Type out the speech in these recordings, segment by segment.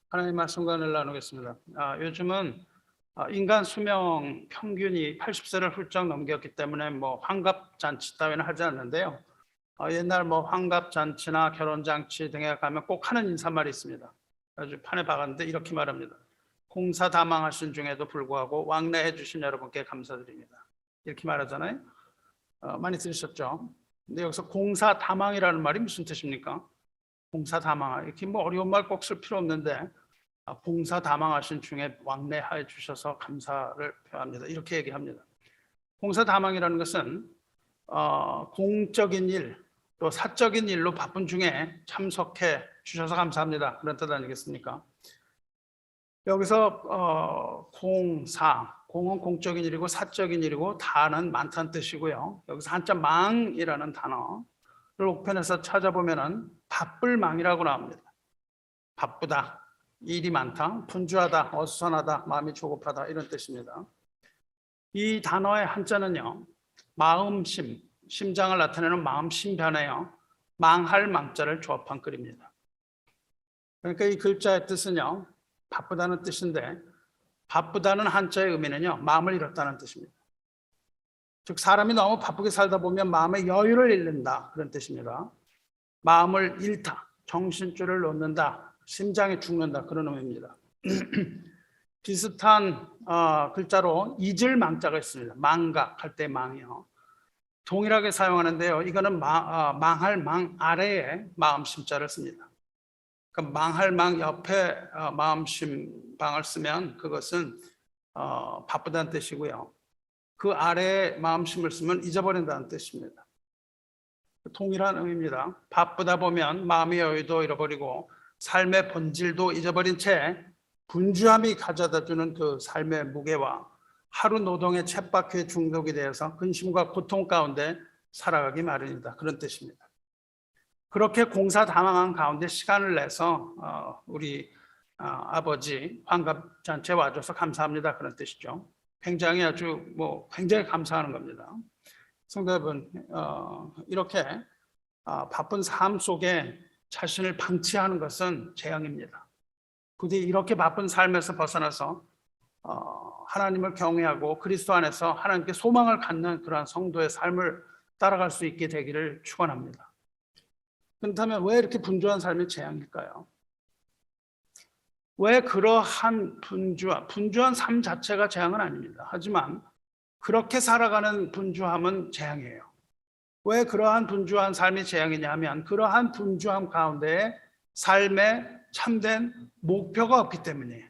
하나님 말씀과 늘 나누겠습니다. 요즘은 인간 수명 평균이 80세를 훌쩍 넘겼기 때문에 뭐 환갑 잔치 따위는 하지 않는데요. 옛날 뭐 환갑 잔치나 결혼 잔치 등에 가면 꼭 하는 인사말이 있습니다. 아주 판에 박았는데 이렇게 말합니다. 공사다망하신 중에도 불구하고 왕래해 주신 여러분께 감사드립니다. 이렇게 말하잖아요. 많이 들으셨죠? 근데 여기서 공사다망이라는 말이 무슨 뜻입니까? 봉사다망, 이렇게 뭐 어려운 말 꼭 쓸 필요 없는데 봉사다망하신 중에 왕래하여 주셔서 감사를 표합니다. 이렇게 얘기합니다. 봉사다망이라는 것은 공적인 일, 또 사적인 일로 바쁜 중에 참석해 주셔서 감사합니다. 그런 뜻 아니겠습니까? 여기서 공은 공적인 일이고 사적인 일이고 다는 많다는 뜻이고요. 여기서 한자 망이라는 단어를 옥편에서 찾아보면은 바쁠 망이라고 나옵니다. 바쁘다, 일이 많다, 분주하다, 어수선하다, 마음이 조급하다 이런 뜻입니다. 이 단어의 한자는요, 마음심, 심장을 나타내는 마음심변에요, 망할 망자를 조합한 글입니다. 그러니까 이 글자의 뜻은요, 바쁘다는 뜻인데 바쁘다는 한자의 의미는요, 마음을 잃었다는 뜻입니다. 즉 사람이 너무 바쁘게 살다 보면 마음의 여유를 잃는다 그런 뜻입니다. 마음을 잃다, 정신줄을 놓는다, 심장이 죽는다 그런 의미입니다. 비슷한 글자로 잊을 망자가 있습니다. 망각할 때 망이요. 동일하게 사용하는데요. 이거는 망할 망 아래에 마음심자를 씁니다. 그러니까 망할 망 옆에 마음심방을 쓰면 그것은 바쁘다는 뜻이고요. 그 아래에 마음심을 쓰면 잊어버린다는 뜻입니다. 동일한 의미입니다. 바쁘다 보면 마음의 여유도 잃어버리고 삶의 본질도 잊어버린 채 분주함이 가져다주는 그 삶의 무게와 하루 노동의 쳇바퀴에 중독이 되어서 근심과 고통 가운데 살아가기 마련이다. 그런 뜻입니다. 그렇게 공사다망한 가운데 시간을 내서 우리 아버지 환갑잔치에 와줘서 감사합니다. 그런 뜻이죠. 굉장히 굉장히 감사하는 겁니다. 성도 여러분, 이렇게 바쁜 삶 속에 자신을 방치하는 것은 재앙입니다. 부디 이렇게 바쁜 삶에서 벗어나서 하나님을 경외하고 그리스도 안에서 하나님께 소망을 갖는 그러한 성도의 삶을 따라갈 수 있게 되기를 축원합니다. 그렇다면 왜 이렇게 분주한 삶이 재앙일까요? 왜 그러한 분주한 삶 자체가 재앙은 아닙니다. 하지만 그렇게 살아가는 분주함은 재앙이에요. 왜 그러한 분주한 삶이 재앙이냐 하면 그러한 분주함 가운데 삶에 참된 목표가 없기 때문이에요.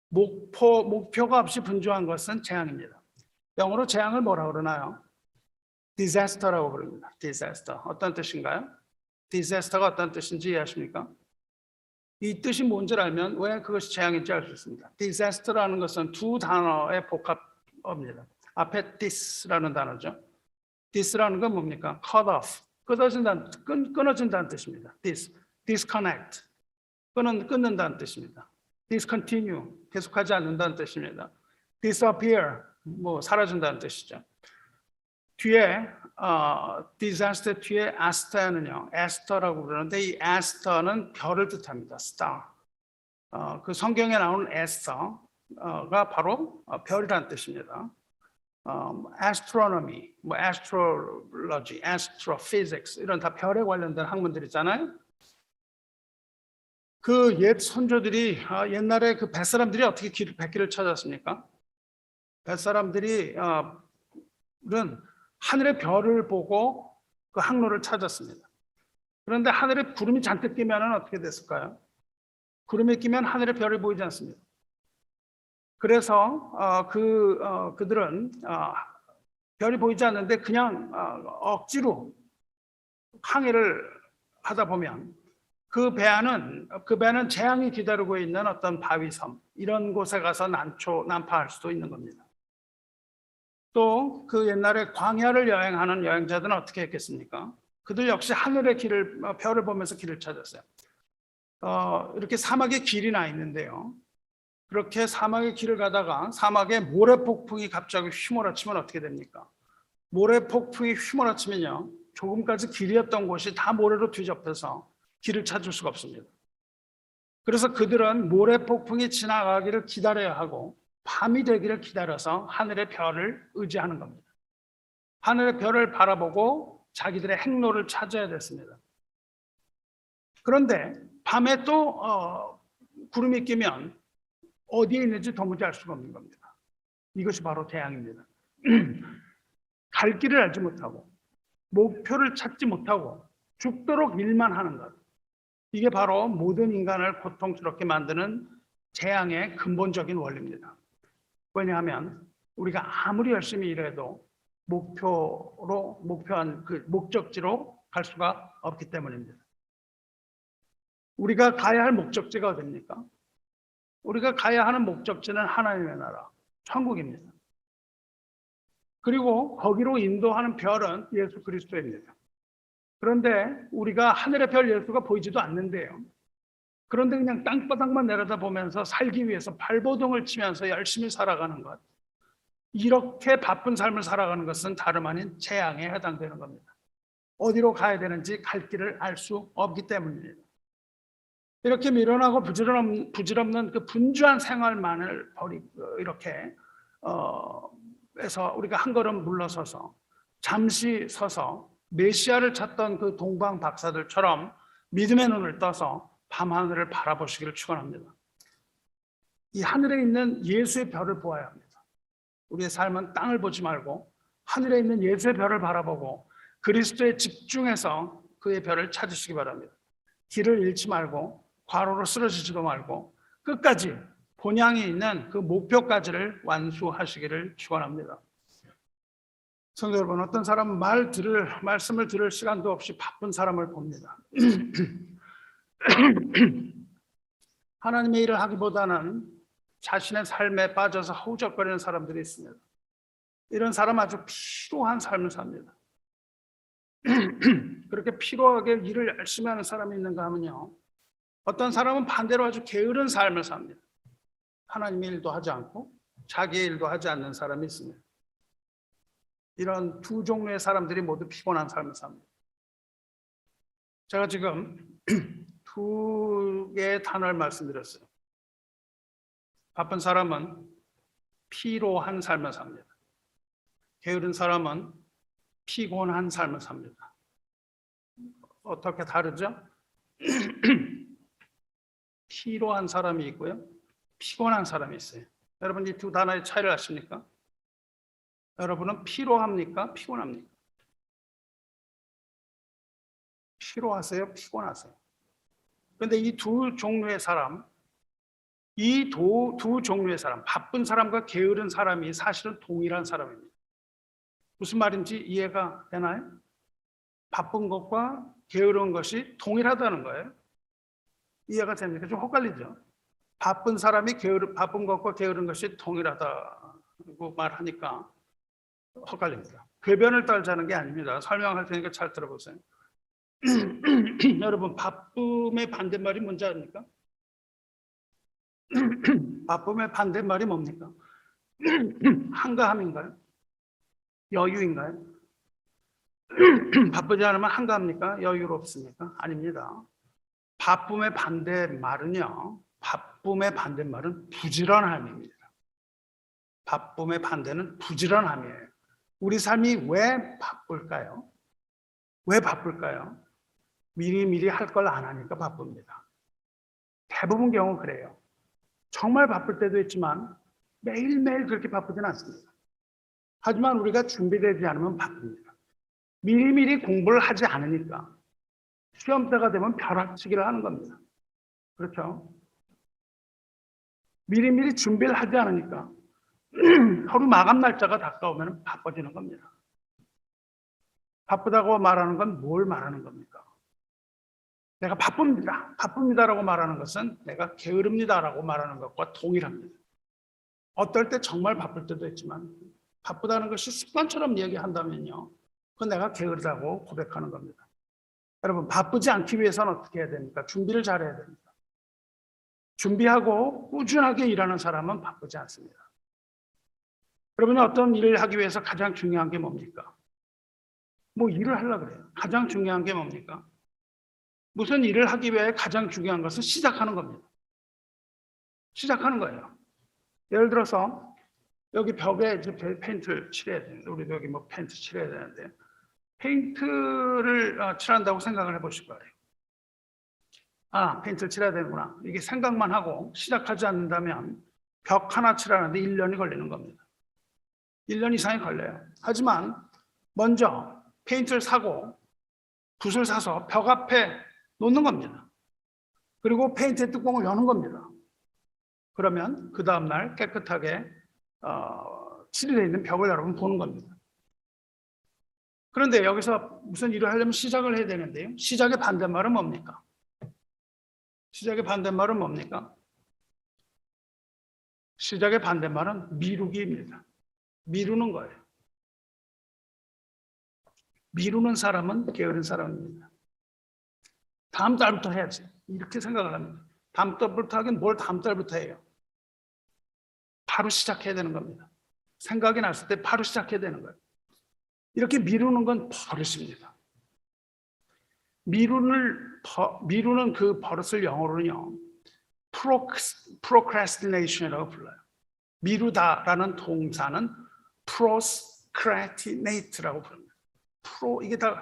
목표가 없이 분주한 것은 재앙입니다. 영어로 재앙을 뭐라고 그러나요? disaster라고 부릅니다. disaster. 어떤 뜻인가요? disaster가 어떤 뜻인지 이해하십니까? 이 뜻이 뭔지를 알면 왜 그것이 재앙인지 알 수 있습니다. disaster라는 것은 두 단어의 복합어입니다. 앞에 this라는 단어죠. this라는 건 뭡니까? cut off, 끊어진다는 뜻입니다. disconnect, 끊는다는 뜻입니다. discontinue, 계속하지 않는다는 뜻입니다. disappear, 사라진다는 뜻이죠. 뒤에 disaster 뒤에 aster는요, aster라고 부르는데 이 aster는 별을 뜻합니다. star. 그 성경에 나오는 aster가 바로 별이라는 뜻입니다. astronomy, astrology, astrophysics 이런 다 별에 관련된 학문들 있잖아요. 그 옛 선조들이 옛날에 그 뱃사람들이 어떻게 백길을 찾았습니까? 뱃사람들이 하늘의 별을 보고 그 항로를 찾았습니다. 그런데 하늘에 구름이 잔뜩 끼면 어떻게 됐을까요? 구름이 끼면 하늘의 별이 보이지 않습니다. 그래서 그들은 별이 보이지 않는데 그냥 억지로 항해를 하다 보면 그 배는 재앙이 기다리고 있는 어떤 바위섬 이런 곳에 가서 난파할 수도 있는 겁니다. 또 그 옛날에 광야를 여행하는 여행자들은 어떻게 했겠습니까? 그들 역시 하늘의 별을 보면서 길을 찾았어요. 이렇게 사막에 길이 나 있는데요. 그렇게 사막의 길을 가다가 사막에 모래폭풍이 갑자기 휘몰아치면 어떻게 됩니까? 모래폭풍이 휘몰아치면요, 조금까지 길이었던 곳이 다 모래로 뒤덮여서 길을 찾을 수가 없습니다. 그래서 그들은 모래 폭풍이 지나가기를 기다려야 하고 밤이 되기를 기다려서 하늘의 별을 의지하는 겁니다. 하늘의 별을 바라보고 자기들의 행로를 찾아야 됐습니다. 그런데 밤에 또 구름이 끼면 어디에 있는지 도무지 알 수가 없는 겁니다. 이것이 바로 태양입니다. 갈 길을 알지 못하고 목표를 찾지 못하고 죽도록 일만 하는 것. 이게 바로 모든 인간을 고통스럽게 만드는 재앙의 근본적인 원리입니다. 왜냐하면 우리가 아무리 열심히 일해도 목표한 그 목적지로 갈 수가 없기 때문입니다. 우리가 가야 할 목적지가 어디입니까? 우리가 가야 하는 목적지는 하나님의 나라, 천국입니다. 그리고 거기로 인도하는 별은 예수 그리스도입니다. 그런데 우리가 하늘의 별 예수가 보이지도 않는데요. 그런데 그냥 땅바닥만 내려다보면서 살기 위해서 발버둥을 치면서 열심히 살아가는 것. 이렇게 바쁜 삶을 살아가는 것은 다름 아닌 재앙에 해당되는 겁니다. 어디로 가야 되는지 갈 길을 알 수 없기 때문입니다. 이렇게 미련하고 부질없는 그 분주한 생활만을 버리고 이렇게 해서 우리가 한 걸음 물러서서 잠시 서서 메시아를 찾던 그 동방 박사들처럼 믿음의 눈을 떠서 밤하늘을 바라보시기를 축원합니다. 이 하늘에 있는 예수의 별을 보아야 합니다. 우리의 삶은 땅을 보지 말고 하늘에 있는 예수의 별을 바라보고 그리스도에 집중해서 그의 별을 찾으시기 바랍니다. 길을 잃지 말고 과로로 쓰러지지도 말고 끝까지 본향이 있는 그 목표까지를 완수하시기를 축원합니다. 성도 여러분, 어떤 사람은 말씀을 들을 시간도 없이 바쁜 사람을 봅니다. 하나님의 일을 하기보다는 자신의 삶에 빠져서 허우적거리는 사람들이 있습니다. 이런 사람 아주 피로한 삶을 삽니다. 그렇게 피로하게 일을 열심히 하는 사람이 있는가 하면요, 어떤 사람은 반대로 아주 게으른 삶을 삽니다. 하나님의 일도 하지 않고 자기의 일도 하지 않는 사람이 있습니다. 이런 두 종류의 사람들이 모두 피곤한 삶을 삽니다. 제가 지금 두 개의 단어를 말씀드렸어요. 바쁜 사람은 피로한 삶을 삽니다. 게으른 사람은 피곤한 삶을 삽니다. 어떻게 다르죠? 피로한 사람이 있고요, 피곤한 사람이 있어요. 여러분, 이 두 단어의 차이를 아십니까? 여러분은 피로합니까? 피곤합니까? 피로하세요? 피곤하세요? 그런데 이 두 종류의 사람, 두 종류의 사람, 바쁜 사람과 게으른 사람이 사실은 동일한 사람입니다. 무슨 말인지 이해가 되나요? 바쁜 것과 게으른 것이 동일하다는 거예요. 이해가 됩니까? 좀 헷갈리죠? 바쁜 것과 게으른 것이 동일하다고 말하니까 헷갈립니다. 궤변을 떨자는 게 아닙니다. 설명할 테니까 잘 들어보세요. 여러분, 바쁨의 반대말이 뭔지 아십니까? 바쁨의 반대말이 뭡니까? 한가함인가요? 여유인가요? 바쁘지 않으면 한가합니까? 여유롭습니까? 아닙니다. 바쁨의 반대말은요, 바쁨의 반대말은 부지런함입니다. 바쁨의 반대는 부지런함이에요. 우리 삶이 왜 바쁠까요? 왜 바쁠까요? 미리미리 할 걸 안 하니까 바쁩니다. 대부분 경우 그래요. 정말 바쁠 때도 있지만 매일매일 그렇게 바쁘진 않습니다. 하지만 우리가 준비되지 않으면 바쁩니다. 미리미리 공부를 하지 않으니까 시험 때가 되면 벼락치기를 하는 겁니다. 그렇죠? 미리미리 준비를 하지 않으니까 하루 마감 날짜가 다가오면 바빠지는 겁니다. 바쁘다고 말하는 건 뭘 말하는 겁니까? 내가 바쁩니다라고 말하는 것은 내가 게으릅니다라고 말하는 것과 동일합니다. 어떨 때 정말 바쁠 때도 있지만 바쁘다는 것이 습관처럼 얘기한다면요, 그건 내가 게으르다고 고백하는 겁니다. 여러분, 바쁘지 않기 위해서는 어떻게 해야 됩니까? 준비를 잘해야 됩니다. 준비하고 꾸준하게 일하는 사람은 바쁘지 않습니다. 여러분이 어떤 일을 하기 위해서 가장 중요한 게 뭡니까? 뭐 일을 하려고 그래요. 가장 중요한 게 뭡니까? 무슨 일을 하기 위해 가장 중요한 것은 시작하는 겁니다. 시작하는 거예요. 예를 들어서 여기 벽에 이제 페인트를 칠해야 되는데, 우리도 여기 뭐 페인트 칠해야 되는데, 페인트를 칠한다고 생각을 해보실 거예요. 아, 페인트를 칠해야 되는구나. 이게 생각만 하고 시작하지 않는다면 벽 하나 칠하는데 1년이 걸리는 겁니다. 1년 이상이 걸려요. 하지만 먼저 페인트를 사고 붓을 사서 벽 앞에 놓는 겁니다. 그리고 페인트의 뚜껑을 여는 겁니다. 그러면 그 다음날 깨끗하게 칠이 되어 있는 벽을 여러분 보는 겁니다. 그런데 여기서 무슨 일을 하려면 시작을 해야 되는데요. 시작의 반대말은 뭡니까? 시작의 반대말은 뭡니까? 시작의 반대말은 미루기입니다. 미루는 거예요. 미루는 사람은 게으른 사람입니다. 다음 달부터 해야지. 이렇게 생각을 합니다. 다음 달부터 하긴 뭘 다음 달부터 해요. 바로 시작해야 되는 겁니다. 생각이 났을 때 바로 시작해야 되는 거예요. 이렇게 미루는 건 버릇입니다. 미루는 그 버릇을 영어로는요, procrastination이라고 불러요. 미루다라는 동사는 procrastinate라고 부릅니다. 이게 다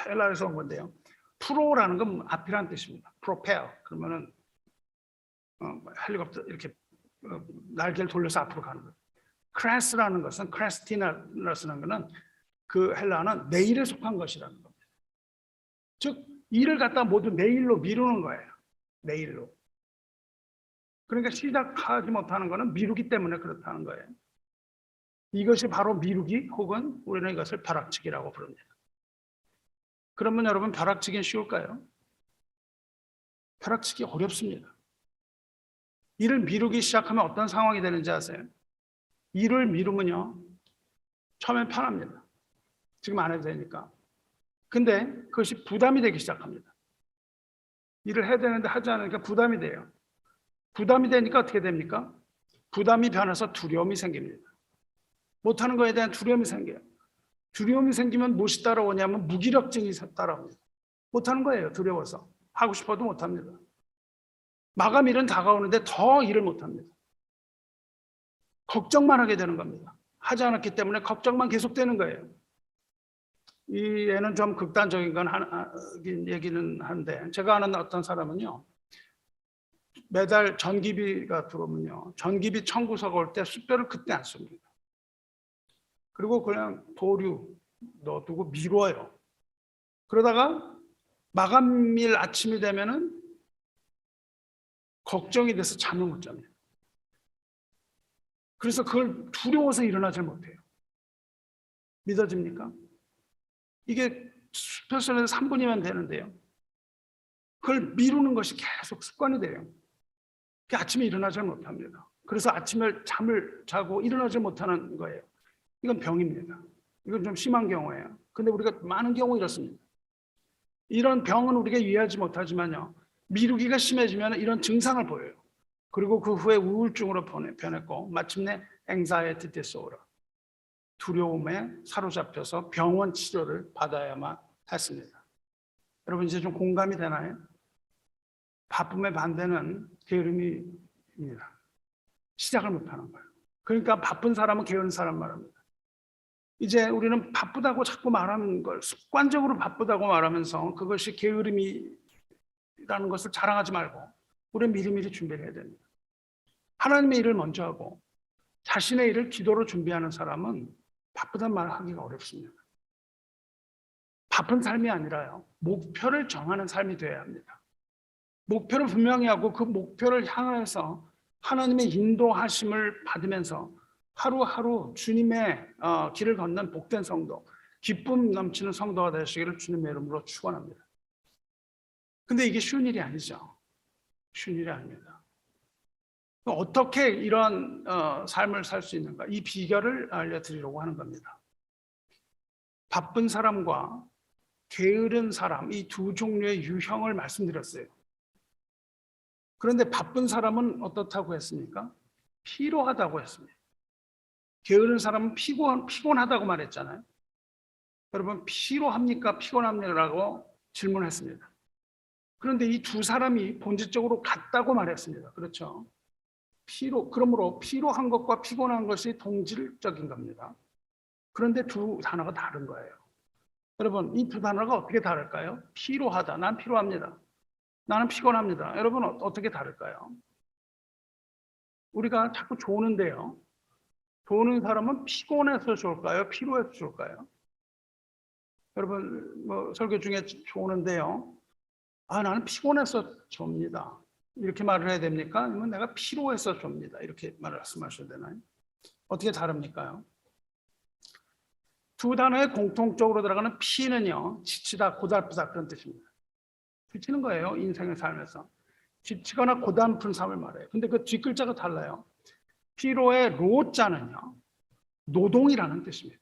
헬라어에서 온 건데요. 프로라는 건 앞이라는 뜻입니다. propel 그러면은 헬리콥터 이렇게 날개를 돌려서 앞으로 가는 거예요. 크레스라는 것은 크레스티나라는 것은 그 헬라어는 내일에 속한 것이라는 겁니다. 즉 일을 갖다 모두 내일로 미루는 거예요. 내일로. 그러니까 시작하지 못하는 것은 미루기 때문에 그렇다는 거예요. 이것이 바로 미루기 혹은 우리는 이것을 벼락치기라고 부릅니다. 그러면 여러분 벼락치기는 쉬울까요? 벼락치기 어렵습니다. 일을 미루기 시작하면 어떤 상황이 되는지 아세요? 일을 미루면요, 처음엔 편합니다. 지금 안 해도 되니까. 근데 그것이 부담이 되기 시작합니다. 일을 해야 되는데 하지 않으니까 부담이 돼요. 부담이 되니까 어떻게 됩니까? 부담이 변해서 두려움이 생깁니다. 못하는 거에 대한 두려움이 생겨요. 두려움이 생기면 무엇이 따라오냐면 무기력증이 따라옵니다. 못하는 거예요. 두려워서. 하고 싶어도 못합니다. 마감일은 다가오는데 더 일을 못합니다. 걱정만 하게 되는 겁니다. 하지 않았기 때문에 걱정만 계속되는 거예요. 이 애는 좀 극단적인 건 얘기는 한데, 제가 아는 어떤 사람은요, 매달 전기비가 들어오면요, 전기비 청구서가 올 때 수표를 그때 안 씁니다. 그리고 그냥 보류 넣어두고 미뤄요. 그러다가 마감일 아침이 되면은 걱정이 돼서 잠을 못 잡니다. 그래서 그걸 두려워서 일어나질 못해요. 믿어집니까? 이게 수표 쓰는 3분이면 되는데요. 그걸 미루는 것이 계속 습관이 돼요. 아침에 일어나질 못합니다. 그래서 아침에 잠을 자고 일어나지 못하는 거예요. 이건 병입니다. 이건 좀 심한 경우예요. 근데 우리가 많은 경우 이렇습니다. 이런 병은 우리가 이해하지 못하지만요, 미루기가 심해지면 이런 증상을 보여요. 그리고 그 후에 우울증으로 변했고 마침내 anxiety disorder, 두려움에 사로잡혀서 병원 치료를 받아야만 했습니다. 여러분 이제 좀 공감이 되나요? 바쁨의 반대는 게으름입니다. 시작을 못하는 거예요. 그러니까 바쁜 사람은 게으른 사람 말합니다. 이제 우리는 바쁘다고 자꾸 말하는 걸 습관적으로 바쁘다고 말하면서 그것이 게으름이라는 것을 자랑하지 말고 우리는 미리미리 준비를 해야 됩니다. 하나님의 일을 먼저 하고 자신의 일을 기도로 준비하는 사람은 바쁘단 말을 하기가 어렵습니다. 바쁜 삶이 아니라요, 목표를 정하는 삶이 되어야 합니다. 목표를 분명히 하고 그 목표를 향해서 하나님의 인도하심을 받으면서 하루하루 주님의 길을 걷는 복된 성도, 기쁨 넘치는 성도가 되시기를 주님의 이름으로 축원합니다. 근데 이게 쉬운 일이 아니죠. 쉬운 일이 아닙니다. 어떻게 이런 삶을 살 수 있는가? 이 비결을 알려드리려고 하는 겁니다. 바쁜 사람과 게으른 사람, 이 두 종류의 유형을 말씀드렸어요. 그런데 바쁜 사람은 어떻다고 했습니까? 피로하다고 했습니다. 게으른 사람은 피곤하다고 말했잖아요. 여러분, 피로합니까? 피곤합니까라고 질문했습니다. 그런데 이 두 사람이 본질적으로 같다고 말했습니다. 그렇죠? 그러므로 피로한 것과 피곤한 것이 동질적인 겁니다. 그런데 두 단어가 다른 거예요. 여러분, 이 두 단어가 어떻게 다를까요? 피로하다. 난 피로합니다. 나는 피곤합니다. 여러분, 어떻게 다를까요? 우리가 자꾸 조는데요. 조는 사람은 피곤해서 좋을까요? 피로해서 좋을까요? 여러분, 뭐 설교 중에 조는데요. 나는 피곤해서 좁니다. 이렇게 말을 해야 됩니까? 아니면 내가 피로해서 좁니다. 이렇게 말씀하셔야 되나요? 어떻게 다릅니까요? 두 단어에 공통적으로 들어가는 피는요, 지치다, 고달프다 그런 뜻입니다. 지치는 거예요, 인생을 살면서. 지치거나 고달픈 삶을 말해요. 근데 그 뒷글자가 달라요. 피로의 로자는요, 노동이라는 뜻입니다.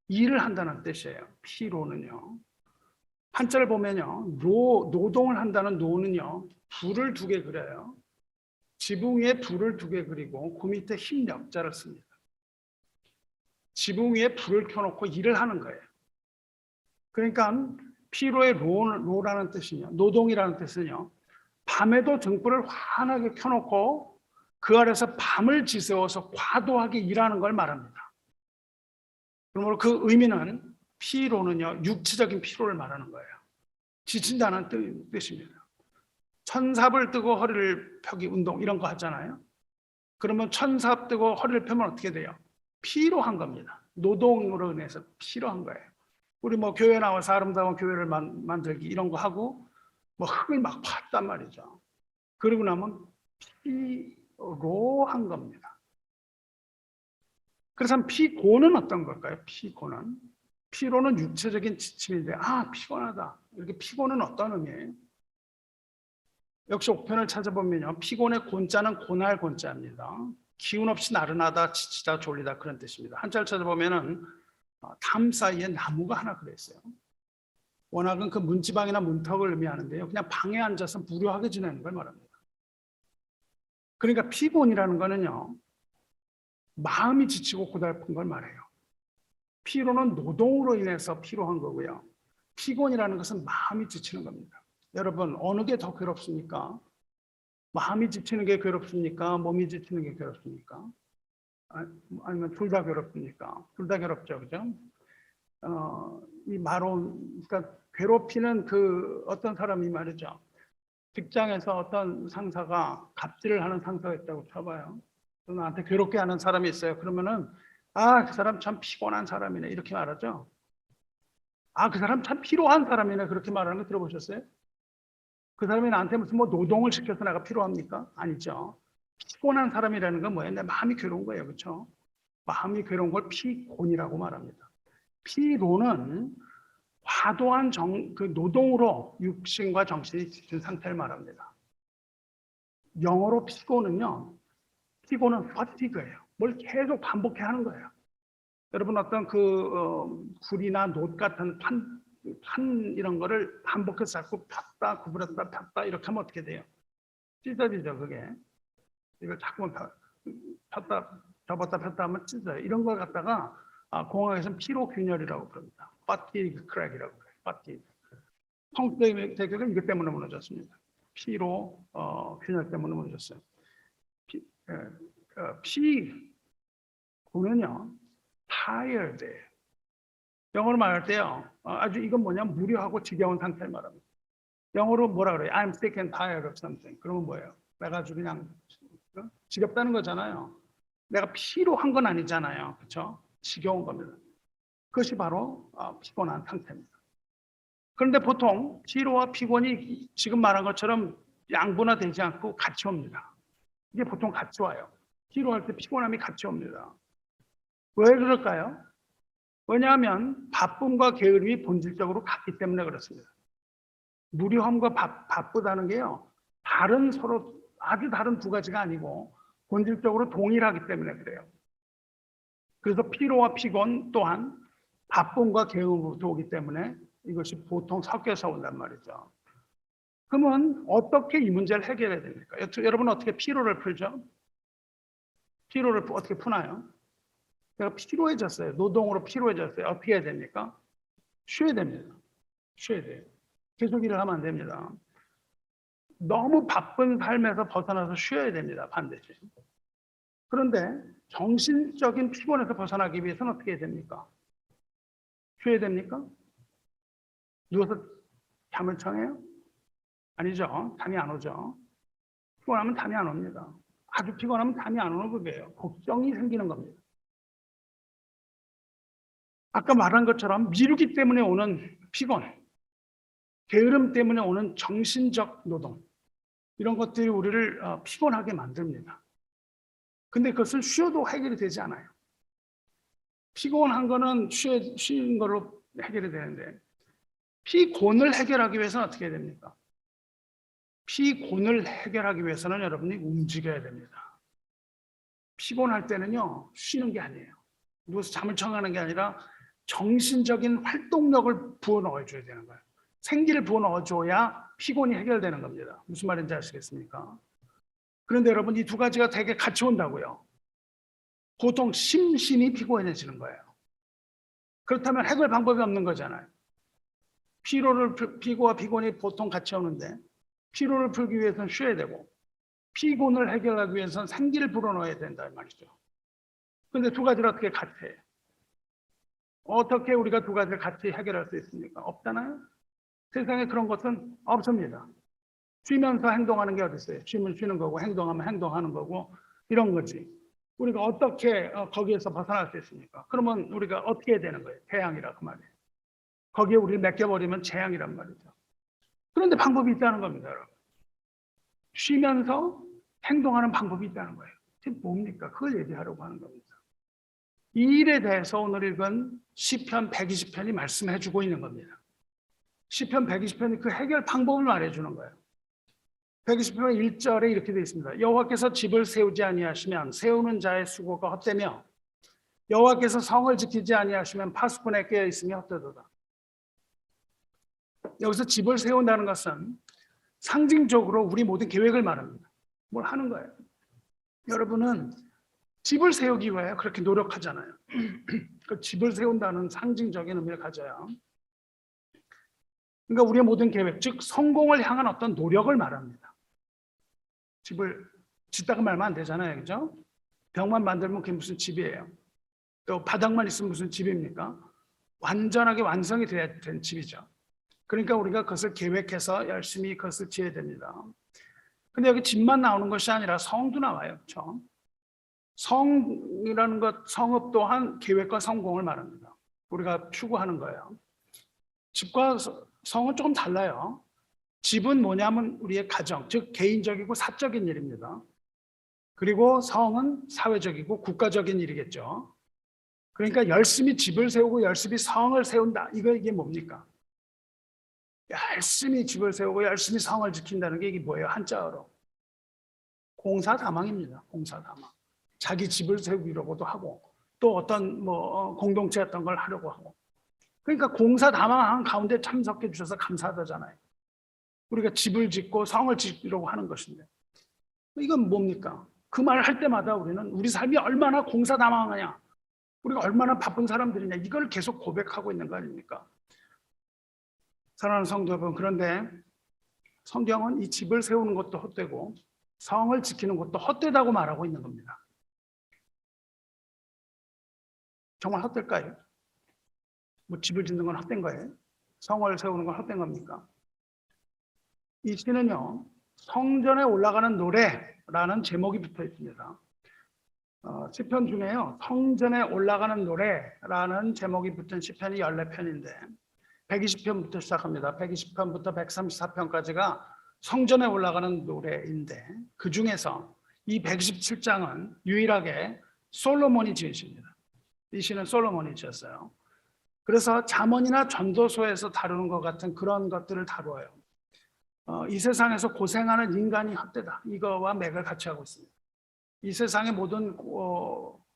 일을 한다는 뜻이에요. 피로는요. 한자를 보면요, 노동을 한다는 노는요, 불을 두 개 그려요. 지붕 위에 불을 두 개 그리고 그 밑에 힘 역자를 씁니다. 지붕 위에 불을 켜놓고 일을 하는 거예요. 그러니까 피로의 로라는 뜻은요, 노동이라는 뜻은요, 밤에도 등불을 환하게 켜놓고 그 아래서 밤을 지새워서 과도하게 일하는 걸 말합니다. 그러므로 그 의미는 피로는요, 육체적인 피로를 말하는 거예요. 지친다는 뜻입니다. 천삽을 뜨고 허리를 펴기 운동 이런 거 하잖아요. 그러면 천삽 뜨고 허리를 펴면 어떻게 돼요? 피로한 겁니다. 노동으로 인해서 피로한 거예요. 우리 뭐 교회 나와서 아름다운 교회를 만들기 이런 거 하고 뭐 흙을 막 팠단 말이죠. 그러고 나면 피로한 겁니다. 그래서 피곤은 어떤 걸까요? 피곤은 피로는 육체적인 지침인데 피곤하다. 이렇게 피곤은 어떤 의미예요? 역시 옥편을 찾아보면요, 피곤의 곤자는 고날 곤자입니다. 기운 없이 나른하다, 지치다, 졸리다 그런 뜻입니다. 한자를 찾아보면은 담 사이에 나무가 하나 그랬어요. 워낙은 그 문지방이나 문턱을 의미하는데요, 그냥 방에 앉아서 무료하게 지내는 걸 말합니다. 그러니까 피곤이라는 거는요, 마음이 지치고 고달픈 걸 말해요. 피로는 노동으로 인해서 피로한 거고요. 피곤이라는 것은 마음이 지치는 겁니다. 여러분, 어느 게 더 괴롭습니까? 마음이 지치는 게 괴롭습니까? 몸이 지치는 게 괴롭습니까? 아니면 둘 다 괴롭습니까? 둘 다 괴롭죠, 그죠? 이 마론, 그러니까 괴롭히는 그 어떤 사람이 말이죠. 직장에서 어떤 상사가 갑질을 하는 상사가 있다고 쳐봐요. 또 나한테 괴롭게 하는 사람이 있어요. 그러면은 그 사람 참 피곤한 사람이네 이렇게 말하죠. 그 사람 참 피로한 사람이네 그렇게 말하는 거 들어보셨어요? 그 사람이 나한테 무슨 뭐 노동을 시켜서 내가 필요합니까? 아니죠. 피곤한 사람이라는 건 뭐예요? 내 마음이 괴로운 거예요. 그렇죠? 마음이 괴로운 걸 피곤이라고 말합니다. 피로는 과도한 그 노동으로 육신과 정신이 지친 상태를 말합니다. 영어로 피곤은 fatigue예요. 뭘 계속 반복해 하는 거예요. 여러분 어떤 굴이나 노 같은 판 이런 거를 반복해서 자꾸 폈다 구부렸다 폈다 이렇게 하면 어떻게 돼요? 찢어지죠 그게. 이걸 자꾸 폈다 접었다 폈다 하면 찢어요. 이런 걸 갖다가 공학에서는 피로균열이라고 부릅니다. fatigue crack이라고 그래요. fatigue. 한국 대학은 이것 때문에 무너졌습니다. 균열 때문에 무너졌어요. 피곤은요 tired예요. 영어로 말할 때요, 아주 이건 뭐냐면 무료하고 지겨운 상태를 말합니다. 영어로 뭐라 그래요? I'm sick and tired of something. 그러면 뭐예요? 내가 아주 그냥 지겹다는 거잖아요. 내가 피로한 건 아니잖아요. 그렇죠? 지겨운 겁니다. 그것이 바로 피곤한 상태입니다. 그런데 보통 피로와 피곤이 지금 말한 것처럼 양분화되지 않고 같이 옵니다. 이게 보통 같이 와요. 피로할 때 피곤함이 같이 옵니다. 왜 그럴까요? 왜냐하면 바쁨과 게으름이 본질적으로 같기 때문에 그렇습니다. 무료함과 바쁘다는 게요, 서로 아주 다른 두 가지가 아니고 본질적으로 동일하기 때문에 그래요. 그래서 피로와 피곤 또한 바쁨과 게으름으로 오기 때문에 이것이 보통 섞여서 온단 말이죠. 그러면 어떻게 이 문제를 해결해야 됩니까? 여러분 어떻게 피로를 풀죠? 피로를 어떻게 푸나요? 내가 피로해졌어요. 노동으로 피로해졌어요. 어떻게 해야 됩니까? 쉬어야 됩니다. 쉬어야 돼요. 계속 일을 하면 안 됩니다. 너무 바쁜 삶에서 벗어나서 쉬어야 됩니다. 반드시. 그런데 정신적인 피곤에서 벗어나기 위해서는 어떻게 해야 됩니까? 쉬어야 됩니까? 누워서 잠을 청해요? 아니죠. 잠이 안 오죠. 피곤하면 잠이 안 옵니다. 아주 피곤하면 잠이 안 오는 거예요. 걱정이 생기는 겁니다. 아까 말한 것처럼 미루기 때문에 오는 피곤, 게으름 때문에 오는 정신적 노동, 이런 것들이 우리를 피곤하게 만듭니다. 근데 그것은 쉬어도 해결이 되지 않아요. 피곤한 거는 쉬는 걸로 해결이 되는데, 피곤을 해결하기 위해서는 어떻게 해야 됩니까? 피곤을 해결하기 위해서는 여러분이 움직여야 됩니다. 피곤할 때는요, 쉬는 게 아니에요. 누워서 잠을 청하는 게 아니라 정신적인 활동력을 부어 넣어줘야 되는 거예요. 생기를 부어 넣어줘야 피곤이 해결되는 겁니다. 무슨 말인지 아시겠습니까? 그런데 여러분, 이 두 가지가 되게 같이 온다고요. 보통 심신이 피곤해지는 거예요. 그렇다면 해결 방법이 없는 거잖아요. 피고와 피곤이 보통 같이 오는데, 피로를 풀기 위해서는 쉬어야 되고, 피곤을 해결하기 위해서는 생기를 불어넣어야 된다 이 말이죠. 그런데 두 가지를 어떻게 같이 해요? 어떻게 우리가 두 가지를 같이 해결할 수 있습니까? 없잖아요. 세상에 그런 것은 없습니다. 쉬면서 행동하는 게 어디 있어요? 쉬면 쉬는 거고, 행동하면 행동하는 거고, 이런 거지. 우리가 어떻게 거기에서 벗어날 수 있습니까? 그러면 우리가 어떻게 해야 되는 거예요? 재앙이라 그 말이에요. 거기에 우리를 맡겨버리면 재앙이란 말이죠. 그런데 방법이 있다는 겁니다, 여러분. 쉬면서 행동하는 방법이 있다는 거예요. 지금 뭡니까? 그걸 얘기하려고 하는 겁니다. 이 일에 대해서 오늘 읽은 시편 120편이 말씀해주고 있는 겁니다. 시편 120편이 그 해결 방법을 말해주는 거예요. 120편 1절에 이렇게 되어 있습니다. 여호와께서 집을 세우지 아니하시면 세우는 자의 수고가 헛되며 여호와께서 성을 지키지 아니하시면 파수꾼에 깨어 있으며 헛되도다. 여기서 집을 세운다는 것은 상징적으로 우리 모든 계획을 말합니다. 뭘 하는 거예요. 여러분은 집을 세우기 위해 그렇게 노력하잖아요. 그 집을 세운다는 상징적인 의미를 가져요. 그러니까 우리의 모든 계획, 즉 성공을 향한 어떤 노력을 말합니다. 집을 짓다가 말면 안 되잖아요. 그죠? 벽만 만들면 그게 무슨 집이에요. 또 바닥만 있으면 무슨 집입니까? 완전하게 완성이 돼야 된 집이죠. 그러니까 우리가 그것을 계획해서 열심히 그것을 지어야 됩니다. 근데 여기 집만 나오는 것이 아니라 성도 나와요. 그렇죠? 성이라는 것, 성읍 또한 계획과 성공을 말합니다. 우리가 추구하는 거예요. 집과 성은 조금 달라요. 집은 뭐냐면 우리의 가정, 즉 개인적이고 사적인 일입니다. 그리고 성은 사회적이고 국가적인 일이겠죠. 그러니까 열심히 집을 세우고 열심히 성을 세운다. 이게 뭡니까? 열심히 집을 세우고 열심히 성을 지킨다는 게 이게 뭐예요? 한자어로. 공사다망입니다. 공사다망. 자기 집을 세우려고도 하고 또 어떤 공동체 어떤 걸 하려고 하고. 그러니까 공사다망한 가운데 참석해 주셔서 감사하다잖아요. 우리가 집을 짓고 성을 짓려고 하는 것인데 이건 뭡니까? 그 말을 할 때마다 우리는 우리 삶이 얼마나 공사다망하냐, 우리가 얼마나 바쁜 사람들이냐, 이걸 계속 고백하고 있는 거 아닙니까? 사랑하는 성도 여러분, 그런데 성경은 이 집을 세우는 것도 헛되고 성을 지키는 것도 헛되다고 말하고 있는 겁니다. 정말 헛될까요? 뭐 집을 짓는 건 헛된 거예요? 성을 세우는 건 헛된 겁니까? 이 시는요, 성전에 올라가는 노래라는 제목이 붙어 있습니다. 시편 중에요, 성전에 올라가는 노래라는 제목이 붙은 시편이 14편인데 120편부터 시작합니다. 120편부터 134편까지가 성전에 올라가는 노래인데 그 중에서 이 127장은 유일하게 솔로몬이 지은 시입니다. 이 시는 솔로몬이 지었어요. 그래서 잠언이나 전도서에서 다루는 것 같은 그런 것들을 다루어요. 이 세상에서 고생하는 인간이 헛되다. 이거와 맥을 같이 하고 있습니다. 이 세상의 모든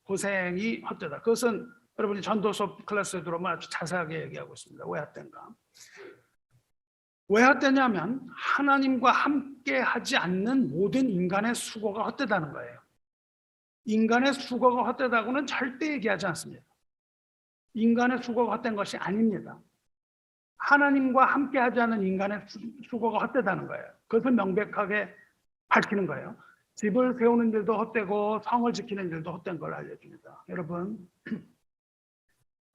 고생이 헛되다. 그것은 여러분이 전도서 클래스에 들어오면 아주 자세하게 얘기하고 있습니다. 왜 헛된가? 왜 헛되냐면 하나님과 함께 하지 않는 모든 인간의 수고가 헛되다는 거예요. 인간의 수고가 헛되다고는 절대 얘기하지 않습니다. 인간의 수고가 헛된 것이 아닙니다. 하나님과 함께하지 않은 인간의 수고가 헛되다는 거예요. 그것을 명백하게 밝히는 거예요. 집을 세우는 일도 헛되고 성을 지키는 일도 헛된 걸 알려줍니다.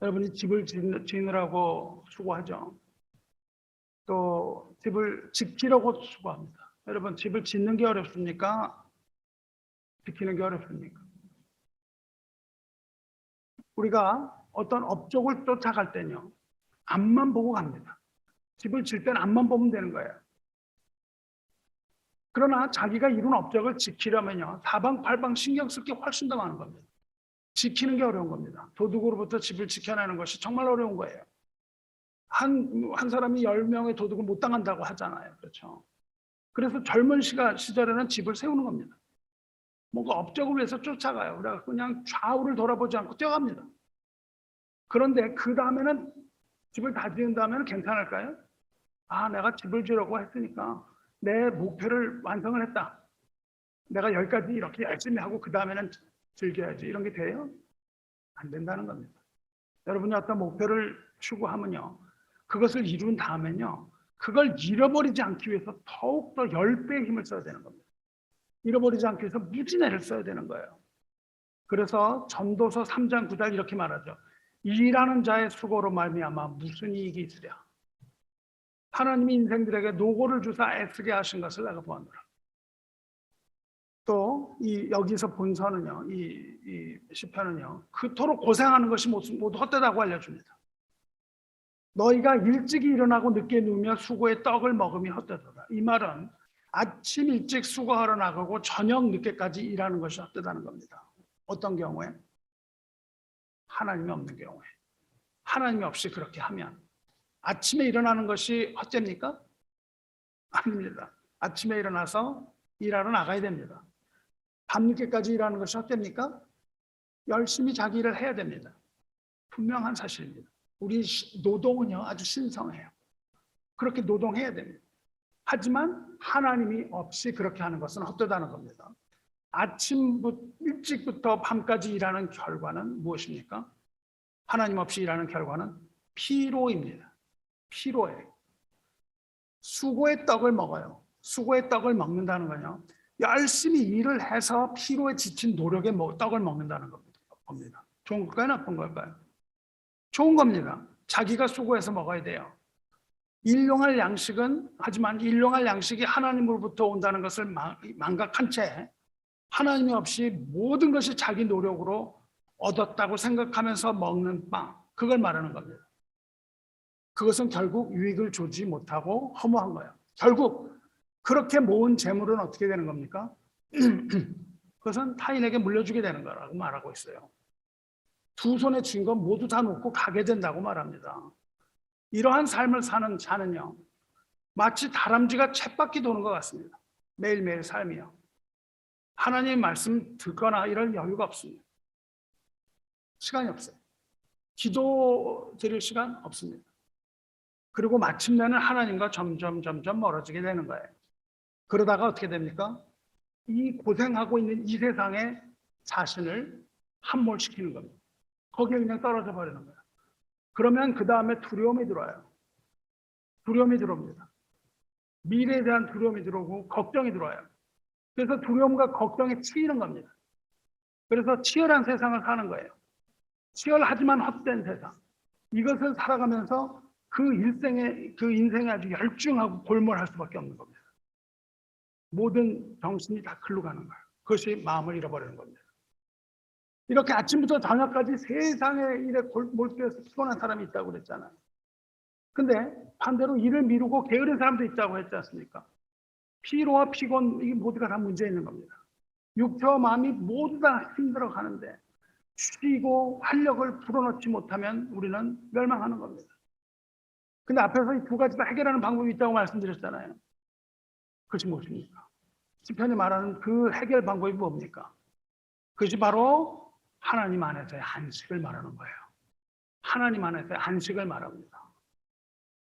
여러분이 집을 지느라고 수고하죠. 또 집을 지키려고 수고합니다. 여러분, 집을 짓는 게 어렵습니까? 지키는 게 어렵습니까? 우리가 어떤 업적을 쫓아갈 때는요, 앞만 보고 갑니다. 집을 질 때는 앞만 보면 되는 거예요. 그러나 자기가 이룬 업적을 지키려면요, 사방팔방 신경 쓸 게 훨씬 더 많은 겁니다. 지키는 게 어려운 겁니다. 도둑으로부터 집을 지켜내는 것이 정말 어려운 거예요. 한 사람이 10명의 도둑을 못 당한다고 하잖아요. 그렇죠? 그래서 젊은 시절에는 집을 세우는 겁니다. 뭔가 업적을 위해서 쫓아가요. 그래서 그냥 좌우를 돌아보지 않고 뛰어갑니다. 그런데 그 다음에는 집을 다 지은 다음에는 괜찮을까요? 아, 내가 집을 지으려고 했으니까 내 목표를 완성을 했다. 내가 여기까지 이렇게 열심히 하고 그 다음에는 즐겨야지. 이런 게 돼요? 안 된다는 겁니다. 여러분이 어떤 목표를 추구하면요, 그것을 이룬 다음에는요, 그걸 잃어버리지 않기 위해서 더욱더 10배의 힘을 써야 되는 겁니다. 잃어버리지 않기 위해서 무진애를 써야 되는 거예요. 그래서 전도서 3장 9절 이렇게 말하죠. 일하는 자의 수고로 말미암아 무슨 이익이 있으랴. 하나님이 인생들에게 노고를 주사 애쓰게 하신 것을 내가 보았노라. 또 여기서 본서는요, 이 시편은요, 그토록 고생하는 것이 모두 헛되다고 알려줍니다. 너희가 일찍이 일어나고 늦게 누우며 수고의 떡을 먹음이 헛되도다. 이 말은 아침 일찍 수고하러 나가고 저녁 늦게까지 일하는 것이 헛되다는 겁니다. 어떤 경우에? 하나님이 없는 경우에. 하나님이 없이 그렇게 하면 아침에 일어나는 것이 헛됩니까? 아닙니다. 아침에 일어나서 일하러 나가야 됩니다. 밤늦게까지 일하는 것이 헛됩니까? 열심히 자기 일을 해야 됩니다. 분명한 사실입니다. 우리 노동은요, 아주 신성해요. 그렇게 노동해야 됩니다. 하지만 하나님이 없이 그렇게 하는 것은 헛되다는 겁니다. 아침부터 일찍부터 밤까지 일하는 결과는 무엇입니까? 하나님 없이 일하는 결과는 피로입니다. 피로예요. 수고의 떡을 먹어요. 수고의 떡을 먹는다는 건요, 열심히 일을 해서 피로에 지친 노력의 떡을 먹는다는 겁니다. 좋은 걸까요? 나쁜 걸까요? 좋은 겁니다. 자기가 수고해서 먹어야 돼요. 일용할 양식은, 하지만 일용할 양식이 하나님으로부터 온다는 것을 망각한 채 하나님이 없이 모든 것이 자기 노력으로 얻었다고 생각하면서 먹는 빵, 그걸 말하는 겁니다. 그것은 결국 유익을 주지 못하고 허무한 거예요. 결국 그렇게 모은 재물은 어떻게 되는 겁니까? 그것은 타인에게 물려주게 되는 거라고 말하고 있어요. 두 손에 쥔 건 모두 다 놓고 가게 된다고 말합니다. 이러한 삶을 사는 자는요, 마치 다람쥐가 쳇바퀴 도는 것 같습니다. 매일매일 삶이요. 하나님의 말씀 듣거나 이럴 여유가 없습니다. 시간이 없어요. 기도 드릴 시간 없습니다. 그리고 마침내는 하나님과 점점 멀어지게 되는 거예요. 그러다가 어떻게 됩니까? 이 고생하고 있는 이 세상에 자신을 함몰시키는 겁니다. 거기에 그냥 떨어져 버리는 거예요. 그러면 그 다음에 두려움이 들어와요. 두려움이 들어옵니다. 미래에 대한 두려움이 들어오고 걱정이 들어와요. 그래서 두려움과 걱정에 치이는 겁니다. 그래서 치열한 세상을 사는 거예요. 치열하지만 헛된 세상. 이것을 살아가면서 그 인생에 아주 열중하고 골몰할 수밖에 없는 겁니다. 모든 정신이 다 글로 가는 거예요. 그것이 마음을 잃어버리는 겁니다. 이렇게 아침부터 저녁까지 세상에 일에 몰두해서 피곤한 사람이 있다고 그랬잖아요. 근데 반대로 일을 미루고 게으른 사람도 있다고 했지 않습니까? 피로와 피곤, 이게 모두가 다 문제 있는 겁니다. 육체와 마음이 모두 다 힘들어 가는데 쉬고 활력을 불어넣지 못하면 우리는 멸망하는 겁니다. 근데 앞에서 이 두 가지 다 해결하는 방법이 있다고 말씀드렸잖아요. 그것이 무엇입니까? 시편이 말하는 그 해결 방법이 뭡니까? 그것이 바로 하나님 안에서의 안식을 말하는 거예요. 하나님 안에서의 안식을 말합니다.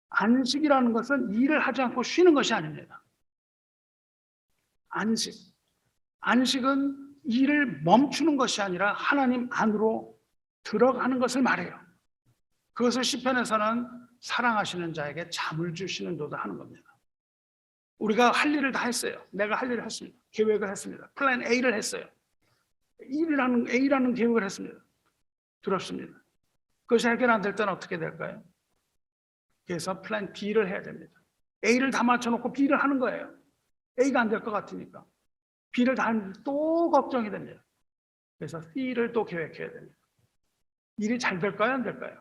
안식이라는 것은 일을 하지 않고 쉬는 것이 아닙니다. 안식은 일을 멈추는 것이 아니라 하나님 안으로 들어가는 것을 말해요. 그것을 시편에서는 사랑하시는 자에게 잠을 주시는 도다 하는 겁니다. 우리가 할 일을 다 했어요. 내가 할 일을 했습니다. 계획을 했습니다. 플랜 A를 했어요. A라는 계획을 했습니다. 들었습니다. 그것이 해결 안 될 때는 어떻게 될까요? 그래서 플랜 B를 해야 됩니다. A를 다 맞춰놓고 B를 하는 거예요. A가 안 될 것 같으니까. B를 다 하는데 또 걱정이 됩니다. 그래서 C를 또 계획해야 됩니다. 일이 잘 될까요? 안 될까요?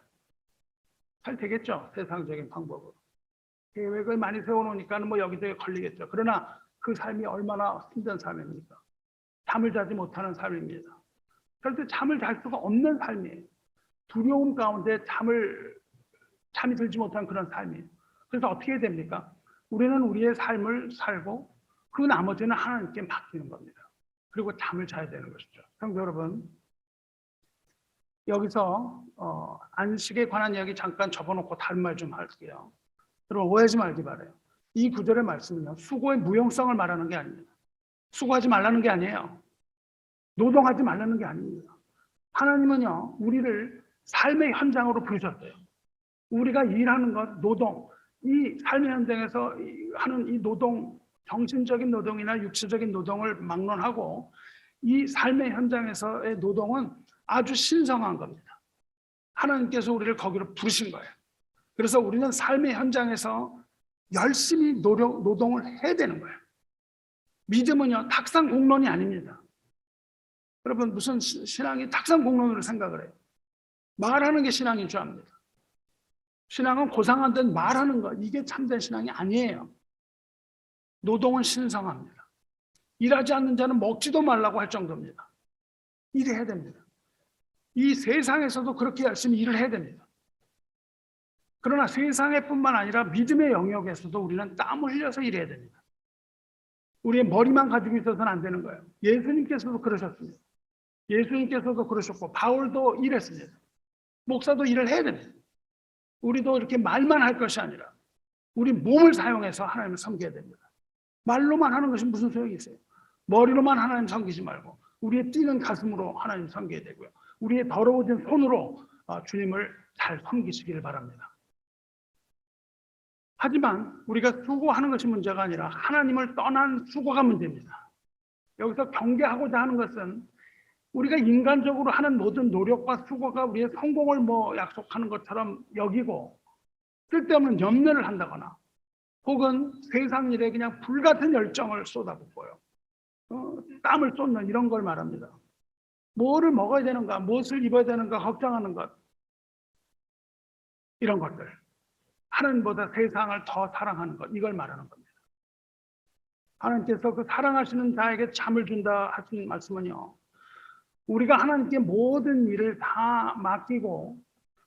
잘 되겠죠. 세상적인 방법으로. 계획을 많이 세워놓으니까 뭐 여기저기 걸리겠죠. 그러나 그 삶이 얼마나 힘든 삶입니까? 잠을 자지 못하는 삶입니다. 그런데 잠을 잘 수가 없는 삶이에요. 두려움 가운데 잠이 들지 못한 그런 삶이에요. 그래서 어떻게 됩니까? 우리는 우리의 삶을 살고 그 나머지는 하나님께 맡기는 겁니다. 그리고 잠을 자야 되는 것이죠. 성도 여러분, 여기서 안식에 관한 이야기 잠깐 접어놓고 다른 말 좀 할게요. 여러분 오해하지 말기 바라요. 이 구절의 말씀은요, 수고의 무용성을 말하는 게 아닙니다. 수고하지 말라는 게 아니에요. 노동하지 말라는 게 아닙니다. 하나님은요, 우리를 삶의 현장으로 부르셨어요. 우리가 일하는 것, 노동, 이 삶의 현장에서 하는 이 노동, 정신적인 노동이나 육체적인 노동을 막론하고 이 삶의 현장에서의 노동은 아주 신성한 겁니다. 하나님께서 우리를 거기로 부르신 거예요. 그래서 우리는 삶의 현장에서 열심히 노동을 해야 되는 거예요. 믿음은요, 탁상공론이 아닙니다. 여러분, 무슨 신앙이 탁상공론으로 생각을 해요. 말하는 게 신앙인 줄 압니다. 신앙은 고상한 듯 말하는 것, 이게 참된 신앙이 아니에요. 노동은 신성합니다. 일하지 않는 자는 먹지도 말라고 할 정도입니다. 일해야 됩니다. 이 세상에서도 그렇게 열심히 일을 해야 됩니다. 그러나 세상에 뿐만 아니라 믿음의 영역에서도 우리는 땀을 흘려서 일해야 됩니다. 우리의 머리만 가지고 있어서는 안 되는 거예요. 예수님께서도 그러셨습니다. 예수님께서도 그러셨고 바울도 일했습니다. 목사도 일을 해야 됩니다. 우리도 이렇게 말만 할 것이 아니라 우리 몸을 사용해서 하나님을 섬겨야 됩니다. 말로만 하는 것이 무슨 소용이 있어요? 머리로만 하나님 섬기지 말고 우리의 뛰는 가슴으로 하나님 섬겨야 되고요. 우리의 더러워진 손으로 주님을 잘 섬기시기를 바랍니다. 하지만 우리가 수고하는 것이 문제가 아니라 하나님을 떠난 수고가 문제입니다. 여기서 경계하고자 하는 것은 우리가 인간적으로 하는 모든 노력과 수고가 우리의 성공을 약속하는 것처럼 여기고 쓸데없는 염려를 한다거나 혹은 세상 일에 그냥 불같은 열정을 쏟아붓고요. 땀을 쏟는 이런 걸 말합니다. 뭐를 먹어야 되는가, 무엇을 입어야 되는가 걱정하는 것, 이런 것들. 하나님보다 세상을 더 사랑하는 것, 이걸 말하는 겁니다. 하나님께서 그 사랑하시는 자에게 잠을 준다 하신 말씀은요, 우리가 하나님께 모든 일을 다 맡기고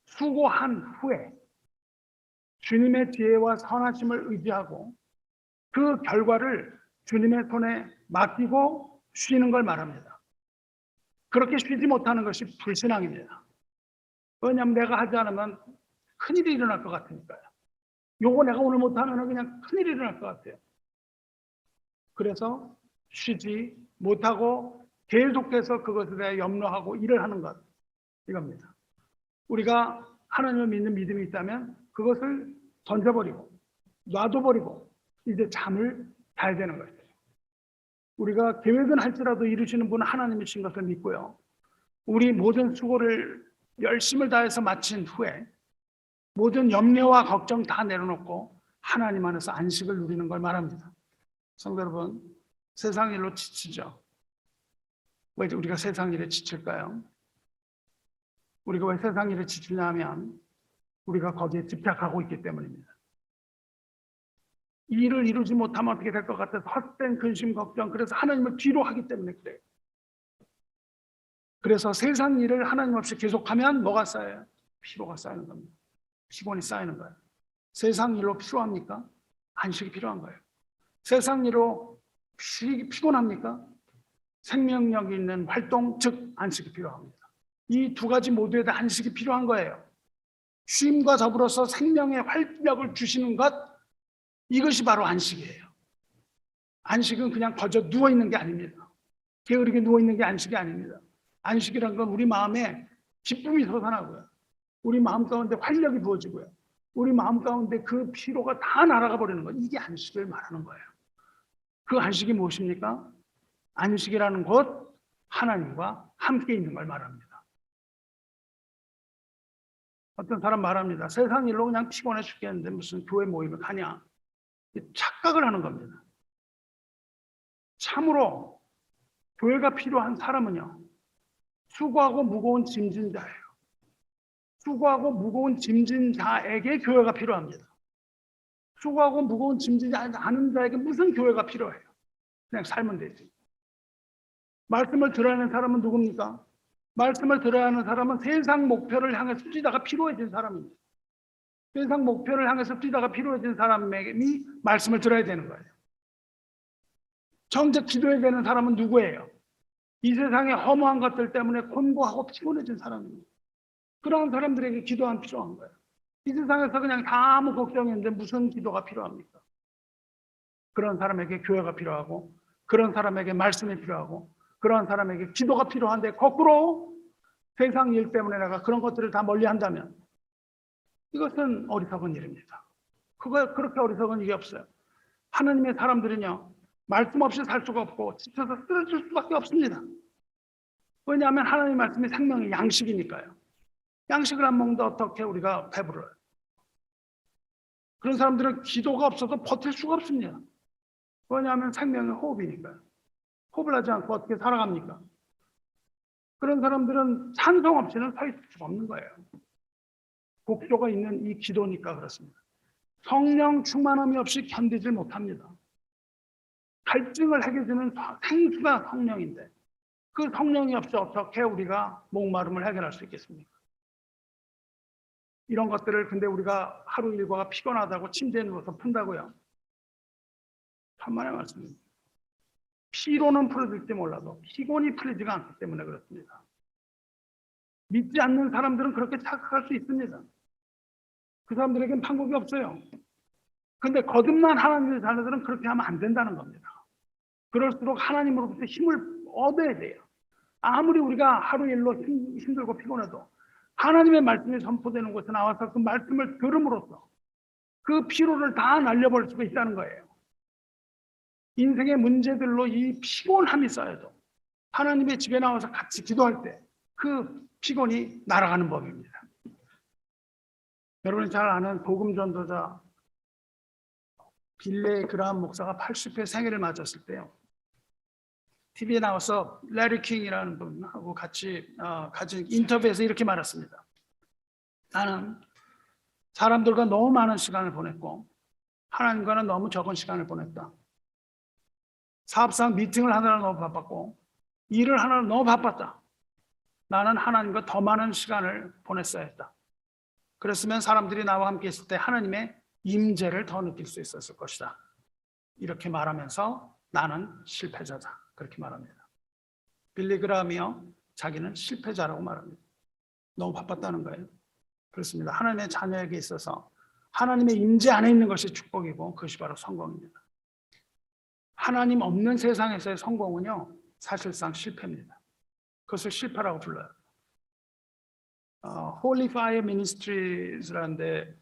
수고한 후에 주님의 지혜와 선하심을 의지하고 그 결과를 주님의 손에 맡기고 쉬는 걸 말합니다. 그렇게 쉬지 못하는 것이 불신앙입니다. 왜냐하면 내가 하지 않으면 큰일이 일어날 것 같으니까요. 요거 내가 오늘 못하면 그냥 큰일이 일어날 것 같아요. 그래서 쉬지 못하고 계속해서 그것에 대해 염려하고 일을 하는 것, 이겁니다. 우리가 하나님을 믿는 믿음이 있다면 그것을 던져버리고 놔둬버리고 이제 잠을 자야 되는 것이죠. 우리가 계획은 할지라도 이루시는 분은 하나님이신 것을 믿고요. 우리 모든 수고를 열심을 다해서 마친 후에 모든 염려와 걱정 다 내려놓고 하나님 안에서 안식을 누리는 걸 말합니다. 성도 여러분, 세상 일로 지치죠. 왜 우리가 세상 일에 지칠까요? 우리가 왜 세상 일에 지치냐 하면 우리가 거기에 집착하고 있기 때문입니다. 이 일을 이루지 못하면 어떻게 될 것 같아서 헛된 근심 걱정, 그래서 하나님을 뒤로 하기 때문에 그래요. 그래서 세상 일을 하나님 없이 계속하면 뭐가 쌓여요? 피로가 쌓이는 겁니다. 피곤이 쌓이는 거예요. 세상 일로 피로합니까? 안식이 필요한 거예요. 세상 일로 피곤합니까? 생명력 있는 활동, 즉 안식이 필요합니다. 이 두 가지 모두에 다 안식이 필요한 거예요. 쉼과 더불어서 생명의 활력을 주시는 것, 이것이 바로 안식이에요. 안식은 그냥 거저 누워있는 게 아닙니다. 게으르게 누워있는 게 안식이 아닙니다. 안식이란 건 우리 마음에 기쁨이 솟아나고요. 우리 마음 가운데 활력이 부어지고요. 우리 마음 가운데 그 피로가 다 날아가 버리는 거예요. 이게 안식을 말하는 거예요. 그 안식이 무엇입니까? 안식이라는 것, 하나님과 함께 있는 걸 말합니다. 어떤 사람 말합니다. 세상 일로 그냥 피곤해 죽겠는데 무슨 교회 모임을 가냐. 착각을 하는 겁니다. 참으로 교회가 필요한 사람은요, 수고하고 무거운 짐진 자예요. 수고하고 무거운 짐진 자에게 교회가 필요합니다. 수고하고 무거운 짐지지 않은 자에게 무슨 교회가 필요해요? 그냥 살면 되지. 말씀을 들어야 하는 사람은 누굽니까? 말씀을 들어야 하는 사람은 세상 목표를 향해서 뛰다가 피로해진 사람입니다. 세상 목표를 향해서 뛰다가 피로해진 사람이 말씀을 들어야 되는 거예요. 정작 기도해야 되는 사람은 누구예요? 이 세상의 허무한 것들 때문에 곤고하고 피곤해진 사람입니다. 그러한 사람들에게 기도가 필요한 거예요. 이 세상에서 그냥 다 아무 걱정이 없는데 무슨 기도가 필요합니까? 그런 사람에게 교회가 필요하고, 그런 사람에게 말씀이 필요하고, 그런 사람에게 기도가 필요한데, 거꾸로 세상 일 때문에 내가 그런 것들을 다 멀리 한다면 이것은 어리석은 일입니다. 그렇게 어리석은 일이 없어요. 하나님의 사람들은요, 말씀 없이 살 수가 없고 지쳐서 쓰러질 수밖에 없습니다. 왜냐하면 하나님의 말씀이 생명의 양식이니까요. 양식을 안 먹는데 어떻게 우리가 배부르요? 그런 사람들은 기도가 없어서 버틸 수가 없습니다. 왜냐하면 생명의 호흡이니까요. 호흡을 하지 않고 어떻게 살아갑니까? 그런 사람들은 찬송 없이는 서 있을 수가 없는 거예요. 곡조가 있는 이 기도니까 그렇습니다. 성령 충만함이 없이 견디질 못합니다. 갈증을 해결해주는 생수가 성령인데 그 성령이 없이 어떻게 우리가 목마름을 해결할 수 있겠습니까? 이런 것들을 근데 우리가 하루 일과가 피곤하다고 침대에 누워서 푼다고요? 천만의 말씀입니다. 피로는 풀어질지 몰라도 피곤이 풀리지가 않기 때문에 그렇습니다. 믿지 않는 사람들은 그렇게 착각할 수 있습니다. 그 사람들에게는 방법이 없어요. 근데 거듭난 하나님의 자녀들은 그렇게 하면 안 된다는 겁니다. 그럴수록 하나님으로부터 힘을 얻어야 돼요. 아무리 우리가 하루 일로 힘들고 피곤해도 하나님의 말씀이 선포되는 곳에 나와서 그 말씀을 들음으로써 그 피로를 다 날려버릴 수가 있다는 거예요. 인생의 문제들로 이 피곤함이 쌓여도 하나님의 집에 나와서 같이 기도할 때 그 피곤이 날아가는 법입니다. 여러분이 잘 아는 복음 전도자 빌레 그라함 목사가 80회 생일을 맞았을 때요. TV에 나와서 레리 킹이라는 분하고 같이 가진 인터뷰에서 이렇게 말했습니다. 나는 사람들과 너무 많은 시간을 보냈고 하나님과는 너무 적은 시간을 보냈다. 사업상 미팅을 하느라 너무 바빴고 일을 하느라 너무 바빴다. 나는 하나님과 더 많은 시간을 보냈어야 했다. 그랬으면 사람들이 나와 함께 있을 때 하나님의 임재를 더 느낄 수 있었을 것이다. 이렇게 말하면서 나는 실패자다. 그렇게 말합니다. 빌리 그라함이요, 자기는 실패자라고 말합니다. 너무 바빴다는 거예요. 그렇습니다. 하나님의 자녀에게 있어서 하나님의 임재 안에 있는 것이 축복이고 그것이 바로 성공입니다. 하나님 없는 세상에서의 성공은요, 사실상 실패입니다. 그것을 실패라고 불러요. Holy Fire Ministries라는 데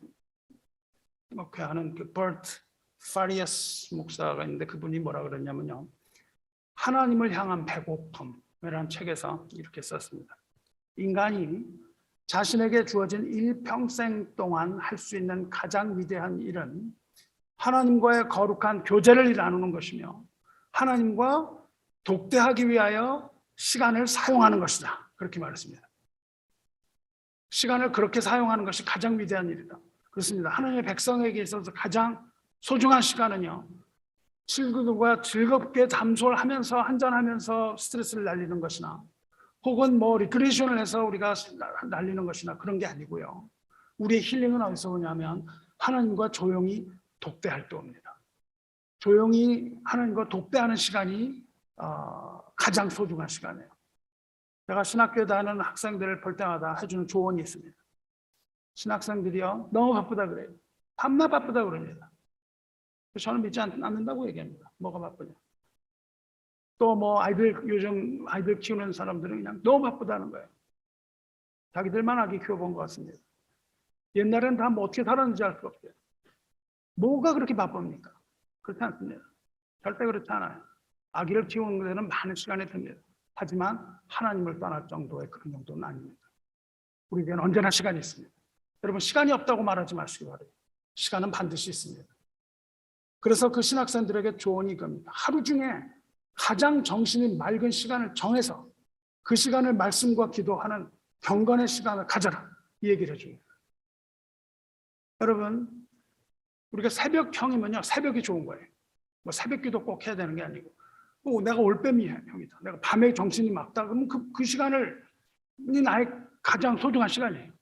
목회하는 그 버트 파리아스 목사가 있는데 그분이 뭐라 그랬냐면요, 하나님을 향한 배고픔이라는 책에서 이렇게 썼습니다. 인간이 자신에게 주어진 일평생 동안 할 수 있는 가장 위대한 일은 하나님과의 거룩한 교제를 나누는 것이며 하나님과 독대하기 위하여 시간을 사용하는 것이다. 그렇게 말했습니다. 시간을 그렇게 사용하는 것이 가장 위대한 일이다. 그렇습니다. 하나님의 백성에게 있어서 가장 소중한 시간은요, 친구들과 즐겁게 담소를 하면서 한잔하면서 스트레스를 날리는 것이나 혹은 뭐 리크레이션을 해서 우리가 날리는 것이나 그런 게 아니고요. 우리의 힐링은 어디서 오냐면 하나님과 조용히 독대할 때 옵니다. 조용히 하나님과 독대하는 시간이 가장 소중한 시간이에요. 제가 신학교에 다니는 학생들을 볼 때마다 해주는 조언이 있습니다. 신학생들이요, 너무 바쁘다 그래요. 밤낮 바쁘다 그럽니다. 저는 믿지 않는다고 얘기합니다. 뭐가 바쁘냐. 또 뭐 요즘 아이들 키우는 사람들은 그냥 너무 바쁘다는 거예요. 자기들만 하게 키워본 것 같습니다. 옛날에는 다 뭐 어떻게 살았는지 알 수 없어요. 뭐가 그렇게 바쁩니까? 그렇지 않습니다. 절대 그렇지 않아요. 아기를 키우는 데는 많은 시간이 듭니다. 하지만 하나님을 떠날 정도의 그런 정도는 아닙니다. 우리에게는 언제나 시간이 있습니다. 여러분, 시간이 없다고 말하지 마시기 바랍니다. 시간은 반드시 있습니다. 그래서 그 신학생들에게 조언이 이겁니다. 하루 중에 가장 정신이 맑은 시간을 정해서 그 시간을 말씀과 기도하는 경건의 시간을 가져라, 이 얘기를 해줍니다. 여러분, 우리가 새벽형이면요, 새벽이 좋은 거예요. 뭐 새벽 기도 꼭 해야 되는 게 아니고, 내가 올빼미 형이다, 내가 밤에 정신이 맑다, 그러면 그 시간을 나의 가장 소중한 시간이에요.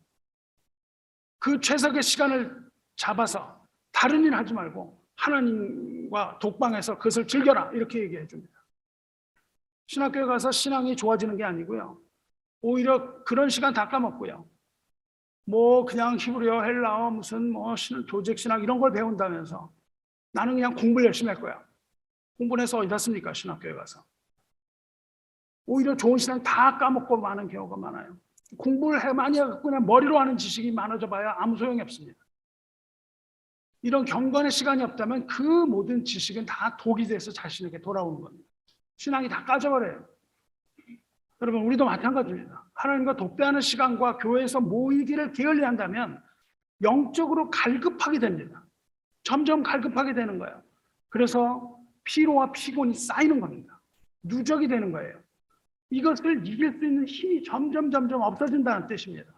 그 최적의 시간을 잡아서 다른 일 하지 말고 하나님과 독방에서 그것을 즐겨라, 이렇게 얘기해 줍니다. 신학교에 가서 신앙이 좋아지는 게 아니고요, 오히려 그런 시간 다 까먹고요, 뭐 그냥 히브리어, 헬라어, 무슨 뭐 조직 신학 이런 걸 배운다면서 나는 그냥 공부를 열심히 할 거야. 공부를 해서 어디다 씁니까? 신학교에 가서. 오히려 좋은 신앙 다 까먹고 마는 경우가 많아요. 공부를 많이 하고 그냥 머리로 하는 지식이 많아져 봐야 아무 소용이 없습니다. 이런 경건의 시간이 없다면 그 모든 지식은 다 독이 돼서 자신에게 돌아오는 겁니다. 신앙이 다 까져버려요. 여러분, 우리도 마찬가지입니다. 하나님과 독대하는 시간과 교회에서 모이기를 게을리한다면 영적으로 갈급하게 됩니다. 점점 갈급하게 되는 거예요. 그래서 피로와 피곤이 쌓이는 겁니다. 누적이 되는 거예요. 이것을 이길 수 있는 힘이 점점 없어진다는 뜻입니다.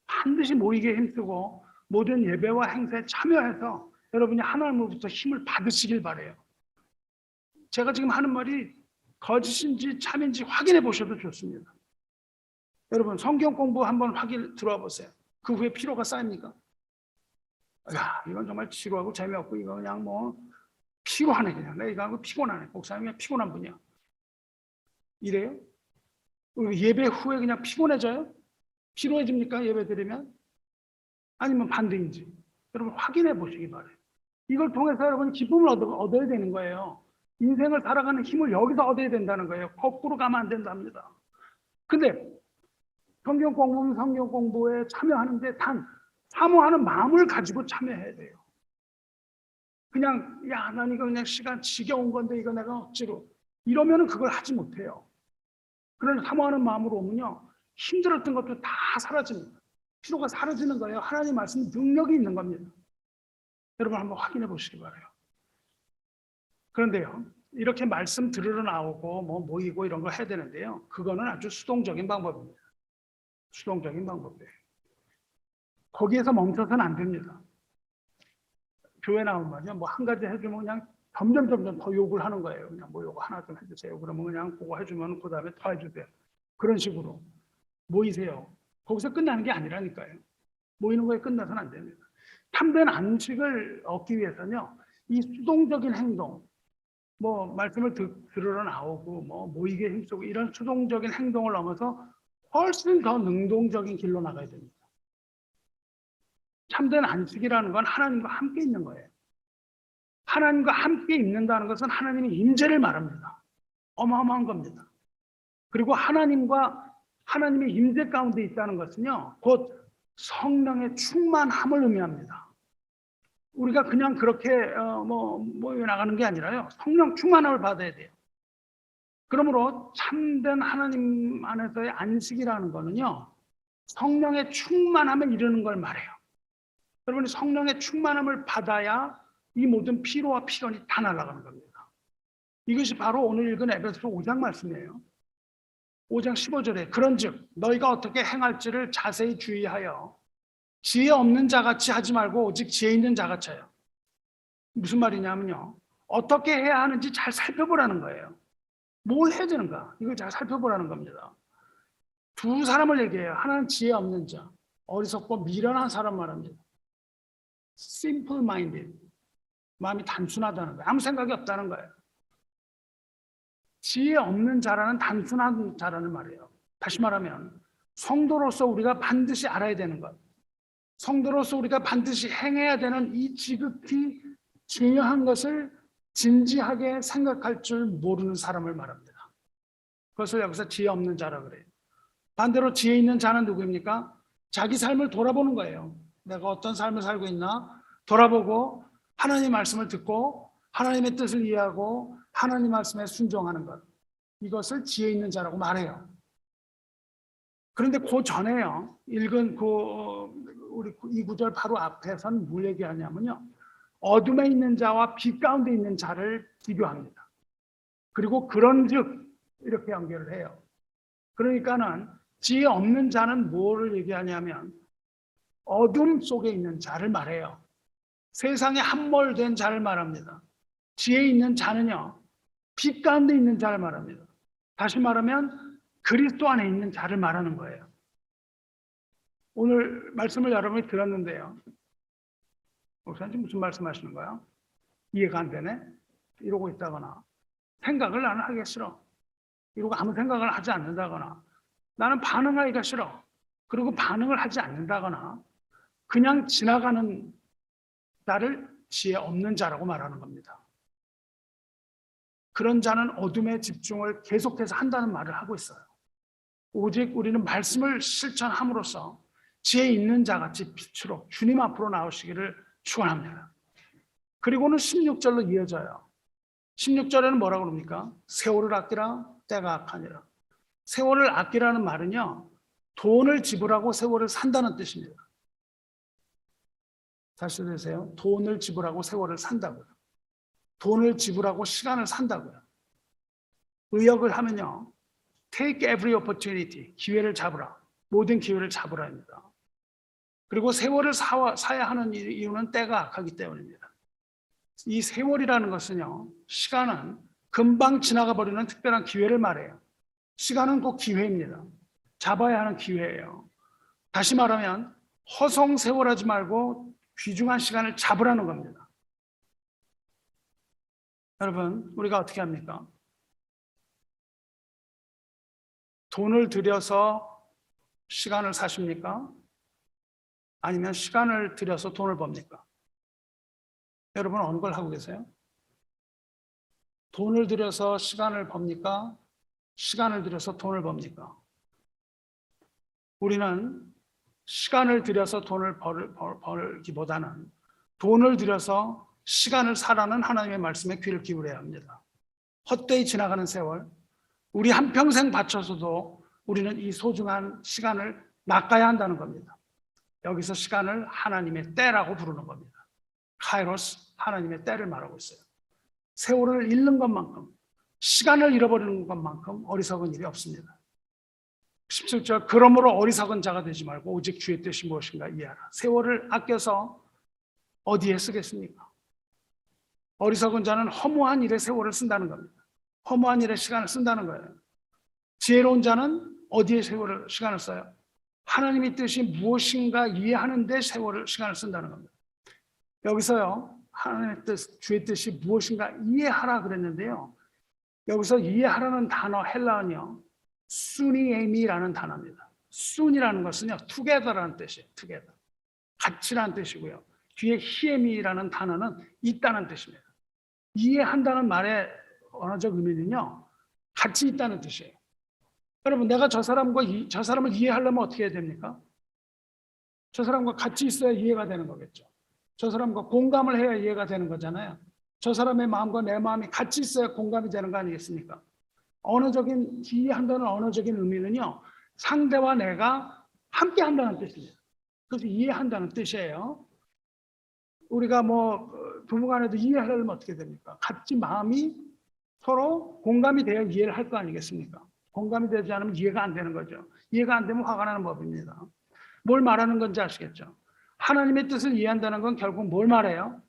반드시 모이기에 힘쓰고 모든 예배와 행사에 참여해서 여러분이 하나님으로부터 힘을 받으시길 바라요. 제가 지금 하는 말이 거짓인지 참인지 확인해 보셔도 좋습니다. 여러분, 성경 공부 한번 들어와 보세요. 그 후에 피로가 쌓입니까? 야, 이건 정말 지루하고 재미없고 이거 그냥 뭐 피곤하네, 그냥 내가 이거 피곤하네, 목사님 그냥 피곤한 분이야, 이래요? 예배 후에 그냥 피곤해져요? 피로해집니까? 예배 드리면? 아니면 반대인지 여러분 확인해 보시기 바라요. 이걸 통해서 여러분 기쁨을 얻어야 되는 거예요. 인생을 살아가는 힘을 여기서 얻어야 된다는 거예요. 거꾸로 가면 안 된답니다. 근데 성경 공부에 참여하는데 단 사모하는 마음을 가지고 참여해야 돼요. 그냥 난 이거 그냥 시간 지겨운 건데 이거 내가 억지로 이러면은 그걸 하지 못해요. 그러나 사모하는 마음으로 오면요, 힘들었던 것도 다 사라집니다. 피로가 사라지는 거예요. 하나님 말씀 능력이 있는 겁니다. 여러분 한번 확인해 보시기 바라요. 그런데요, 이렇게 말씀 들으러 나오고 뭐 모이고 이런 거 해야 되는데요, 그거는 아주 수동적인 방법입니다. 수동적인 방법이에요. 거기에서 멈춰서는 안 됩니다. 교회 나오면 뭐 한 가지 해주면 그냥 점점 더 욕을 하는 거예요. 그냥 뭐 요거 하나 좀 해주세요. 그러면 그냥 그거 해주면 그 다음에 더 해주세요. 그런 식으로 모이세요. 거기서 끝나는 게 아니라니까요. 모이는 거에 끝나서는 안 됩니다. 참된 안식을 얻기 위해서는요, 이 수동적인 행동, 뭐 말씀을 들으러 나오고 뭐 모이게 힘쓰고 이런 수동적인 행동을 넘어서 훨씬 더 능동적인 길로 나가야 됩니다. 참된 안식이라는 건 하나님과 함께 있는 거예요. 하나님과 함께 있는다는 것은 하나님의 임재를 말합니다. 어마어마한 겁니다. 그리고 하나님의 임재 가운데 있다는 것은요, 곧 성령의 충만함을 의미합니다. 우리가 그냥 그렇게 모여 나가는 게 아니라요, 성령 충만함을 받아야 돼요. 그러므로 참된 하나님 안에서의 안식이라는 거는요, 성령의 충만함을 이루는 걸 말해요. 여러분이 성령의 충만함을 받아야 이 모든 피로와 피곤이 다 날아가는 겁니다. 이것이 바로 오늘 읽은 에베소서 5장 말씀이에요. 5장 15절에 그런즉 너희가 어떻게 행할지를 자세히 주의하여 지혜 없는 자같이 하지 말고 오직 지혜 있는 자같이 해요. 무슨 말이냐면요, 어떻게 해야 하는지 잘 살펴보라는 거예요. 뭘 해야 되는가, 이걸 잘 살펴보라는 겁니다. 두 사람을 얘기해요. 하나는 지혜 없는 자, 어리석고 미련한 사람 말합니다. simple minded, 마음이 단순하다는 거예요. 아무 생각이 없다는 거예요. 지혜 없는 자라는 단순한 자라는 말이에요. 다시 말하면 성도로서 우리가 반드시 알아야 되는 것, 성도로서 우리가 반드시 행해야 되는 이 지극히 중요한 것을 진지하게 생각할 줄 모르는 사람을 말합니다. 그것을 여기서 지혜 없는 자라 그래요. 반대로 지혜 있는 자는 누구입니까? 자기 삶을 돌아보는 거예요. 내가 어떤 삶을 살고 있나 돌아보고 하나님의 말씀을 듣고 하나님의 뜻을 이해하고 하나님 말씀에 순종하는 것. 이것을 지혜 있는 자라고 말해요. 그런데 그 전에요. 읽은 우리 이 구절 바로 앞에서는 뭘 얘기하냐면요. 어둠에 있는 자와 빛 가운데 있는 자를 비교합니다. 그리고 그런즉 이렇게 연결을 해요. 그러니까는 지혜 없는 자는 뭐를 얘기하냐면 어둠 속에 있는 자를 말해요. 세상에 함몰된 자를 말합니다. 지혜 있는 자는요. 빛 가운데 있는 자를 말합니다. 다시 말하면 그리스도 안에 있는 자를 말하는 거예요. 오늘 말씀을 여러분이 들었는데요. 목사님 무슨 말씀하시는 거야? 이해가 안 되네? 이러고 있다거나 생각을 나는 하기 싫어. 이러고 아무 생각을 하지 않는다거나 나는 반응하기가 싫어. 그리고 반응을 하지 않는다거나 그냥 지나가는 나를 지혜 없는 자라고 말하는 겁니다. 그런 자는 어둠의 집중을 계속해서 한다는 말을 하고 있어요. 오직 우리는 말씀을 실천함으로써 지혜 있는 자같이 빛으로 주님 앞으로 나오시기를 축원합니다. 그리고는 16절로 이어져요. 16절에는 뭐라고 그럽니까? 세월을 아끼라 때가 악하니라. 세월을 아끼라는 말은요. 돈을 지불하고 세월을 산다는 뜻입니다. 다시 들으세요. 돈을 지불하고 세월을 산다고요. 돈을 지불하고 시간을 산다고요. 의역을 하면요. Take every opportunity. 기회를 잡으라. 모든 기회를 잡으라입니다. 그리고 세월을 사야 하는 이유는 때가 악하기 때문입니다. 이 세월이라는 것은요. 시간은 금방 지나가 버리는 특별한 기회를 말해요. 시간은 꼭 기회입니다. 잡아야 하는 기회예요. 다시 말하면 허송세월하지 말고 귀중한 시간을 잡으라는 겁니다. 여러분, 우리가 어떻게 합니까? 돈을 들여서 시간을 사십니까? 아니면 시간을 들여서 돈을 법니까? 여러분 어느 걸 하고 계세요? 돈을 들여서 시간을 법니까? 시간을 들여서 돈을 법니까? 우리는 시간을 들여서 돈을 벌기보다는 돈을 들여서 시간을 사라는 하나님의 말씀에 귀를 기울여야 합니다. 헛되이 지나가는 세월, 우리 한평생 바쳐서도 우리는 이 소중한 시간을 낚아야 한다는 겁니다. 여기서 시간을 하나님의 때라고 부르는 겁니다. 카이로스, 하나님의 때를 말하고 있어요. 세월을 잃는 것만큼, 시간을 잃어버리는 것만큼 어리석은 일이 없습니다. 17절, 그러므로 어리석은 자가 되지 말고 오직 주의 뜻이 무엇인가 이해하라. 세월을 아껴서 어디에 쓰겠습니까? 어리석은 자는 허무한 일에 세월을 쓴다는 겁니다. 허무한 일에 시간을 쓴다는 거예요. 지혜로운 자는 어디에 시간을 써요? 하나님의 뜻이 무엇인가 이해하는 데 시간을 쓴다는 겁니다. 여기서요, 하나님의 뜻, 주의 뜻이 무엇인가 이해하라 그랬는데요. 여기서 이해하라는 단어 헬라어는요, 순이에미라는 단어입니다. 순이라는 것은요, together라는 뜻이에요. together. 같이라는 뜻이고요. 뒤에 히에미라는 단어는 있다는 뜻입니다. 이해한다는 말의 언어적 의미는요, 같이 있다는 뜻이에요. 여러분, 내가 저 사람을 이해하려면 어떻게 해야 됩니까? 저 사람과 같이 있어야 이해가 되는 거겠죠. 저 사람과 공감을 해야 이해가 되는 거잖아요. 저 사람의 마음과 내 마음이 같이 있어야 공감이 되는 거 아니겠습니까? 이해한다는 언어적인 의미는요, 상대와 내가 함께 한다는 뜻입니다. 그래서 이해한다는 뜻이에요. 우리가 부부간에도 이해하려면 어떻게 됩니까? 같이 마음이 서로 공감이 되어 이해를 할 거 아니겠습니까? 공감이 되지 않으면 이해가 안 되는 거죠. 이해가 안 되면 화가 나는 법입니다. 뭘 말하는 건지 아시겠죠? 하나님의 뜻을 이해한다는 건 결국 뭘 말해요?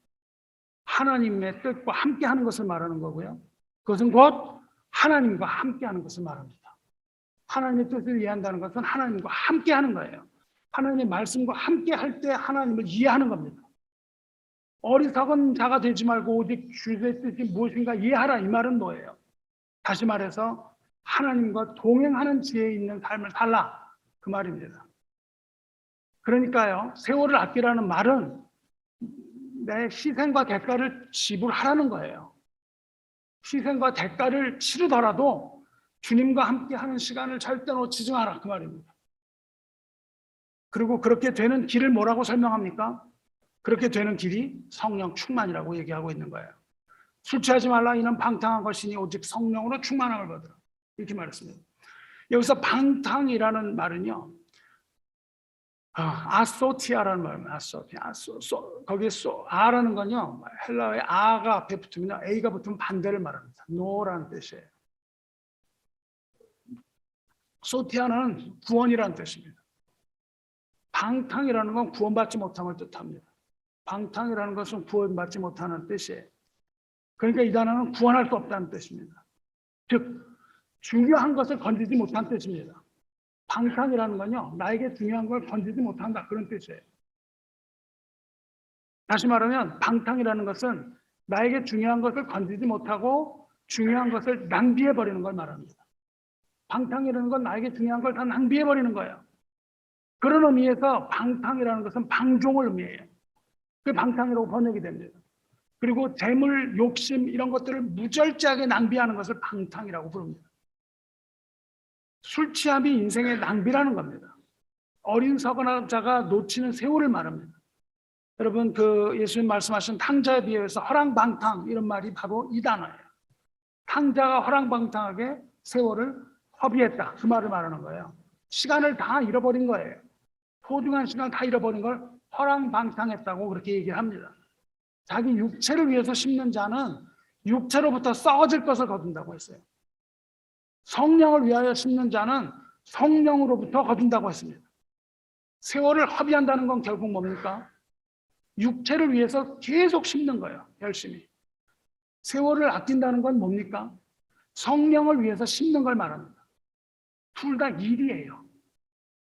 하나님의 뜻과 함께 하는 것을 말하는 거고요. 그것은 곧 하나님과 함께 하는 것을 말합니다. 하나님의 뜻을 이해한다는 것은 하나님과 함께 하는 거예요. 하나님의 말씀과 함께 할 때 하나님을 이해하는 겁니다. 어리석은 자가 되지 말고 오직 주의 뜻이 무엇인가 이해하라, 이 말은 뭐예요? 다시 말해서 하나님과 동행하는 지혜 있는 삶을 살라, 그 말입니다. 그러니까요, 세월을 아끼라는 말은 내 희생과 대가를 지불하라는 거예요. 희생과 대가를 치르더라도 주님과 함께하는 시간을 절대 놓치지 마라, 그 말입니다. 그리고 그렇게 되는 길을 뭐라고 설명합니까? 그렇게 되는 길이 성령 충만이라고 얘기하고 있는 거예요. 술 취하지 말라, 이는 방탕한 것이니 오직 성령으로 충만함을 받으라, 이렇게 말했습니다. 여기서 방탕이라는 말은요, 아소티아라는 말입니다. 아소티아. 거기에 아라는 건요, 헬라어의 아가 앞에 붙으면 A가 붙으면 반대를 말합니다. 노라는 뜻이에요. 소티아는 구원이라는 뜻입니다. 방탕이라는 건 구원받지 못함을 뜻합니다. 방탕이라는 것은 구원받지 못하는 뜻이에요. 그러니까 이 단어는 구원할 수 없다는 뜻입니다. 즉, 중요한 것을 건지지 못한 뜻입니다. 방탕이라는 건요, 나에게 중요한 걸 건지지 못한다, 그런 뜻이에요. 다시 말하면 방탕이라는 것은 나에게 중요한 것을 건지지 못하고 중요한 것을 낭비해버리는 걸 말합니다. 방탕이라는 건 나에게 중요한 걸 다 낭비해버리는 거예요. 그런 의미에서 방탕이라는 것은 방종을 의미해요. 그 방탕이라고 번역이 됩니다. 그리고 재물, 욕심 이런 것들을 무절제하게 낭비하는 것을 방탕이라고 부릅니다. 술 취함이 인생의 낭비라는 겁니다. 어린 서거나자가 놓치는 세월을 말합니다. 여러분, 그 예수님 말씀하신 탕자에 비해서 허랑방탕, 이런 말이 바로 이 단어예요. 탕자가 허랑방탕하게 세월을 허비했다, 그 말을 말하는 거예요. 시간을 다 잃어버린 거예요. 소중한 시간 다 잃어버린 걸 허랑방탕했다고 그렇게 얘기를 합니다. 자기 육체를 위해서 심는 자는 육체로부터 썩어질 것을 거둔다고 했어요. 성령을 위하여 심는 자는 성령으로부터 거둔다고 했습니다. 세월을 허비한다는 건 결국 뭡니까? 육체를 위해서 계속 심는 거예요. 열심히. 세월을 아낀다는 건 뭡니까? 성령을 위해서 심는 걸 말합니다. 둘 다 일이에요.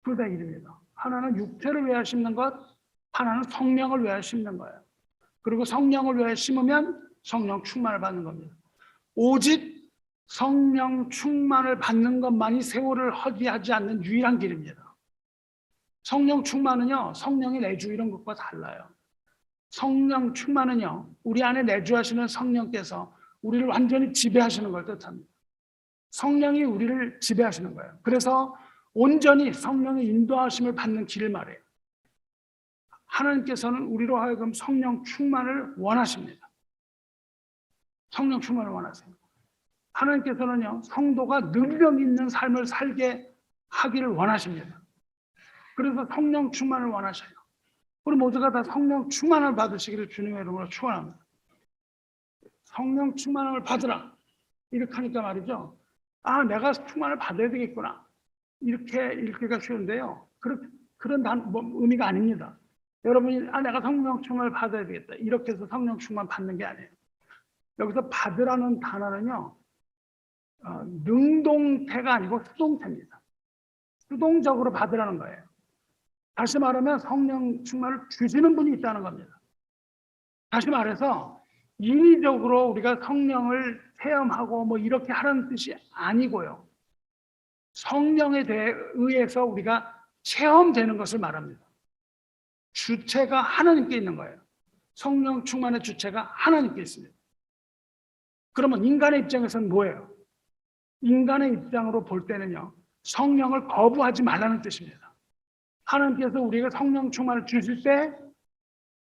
둘 다 일입니다. 하나는 육체를 위하여 심는 것, 하나는 성령을 위하여 심는 거예요. 그리고 성령을 위하여 심으면 성령 충만을 받는 겁니다. 오직 성령 충만을 받는 것만이 세월을 허비하지 않는 유일한 길입니다. 성령 충만은요, 성령의 내주 이런 것과 달라요. 성령 충만은요, 우리 안에 내주하시는 성령께서 우리를 완전히 지배하시는 걸 뜻합니다. 성령이 우리를 지배하시는 거예요. 그래서 온전히 성령의 인도하심을 받는 길을 말해요. 하나님께서는 우리로 하여금 성령 충만을 원하십니다. 성령 충만을 원하세요. 하나님께서는요, 성도가 능력 있는 삶을 살게 하기를 원하십니다. 그래서 성령 충만을 원하셔요. 우리 모두가 다 성령 충만을 받으시기를 주님의 이름으로 축원합니다. 성령 충만을 받으라, 이렇게 하니까 말이죠, 내가 충만을 받아야 되겠구나, 이렇게 읽기가 쉬운데요, 그런 의미가 아닙니다. 여러분이 내가 성령 충만을 받아야 되겠다, 이렇게 해서 성령 충만 받는 게 아니에요. 여기서 받으라는 단어는요, 능동태가 아니고 수동태입니다. 수동적으로 받으라는 거예요. 다시 말하면 성령 충만을 주시는 분이 있다는 겁니다. 다시 말해서 인위적으로 우리가 성령을 체험하고 뭐 이렇게 하라는 뜻이 아니고요, 성령에 의해서 우리가 체험되는 것을 말합니다. 주체가 하나님께 있는 거예요. 성령 충만의 주체가 하나님께 있습니다. 그러면 인간의 입장에서는 뭐예요? 인간의 입장으로 볼 때는요, 성령을 거부하지 말라는 뜻입니다. 하나님께서 우리가 성령 충만을 주실 때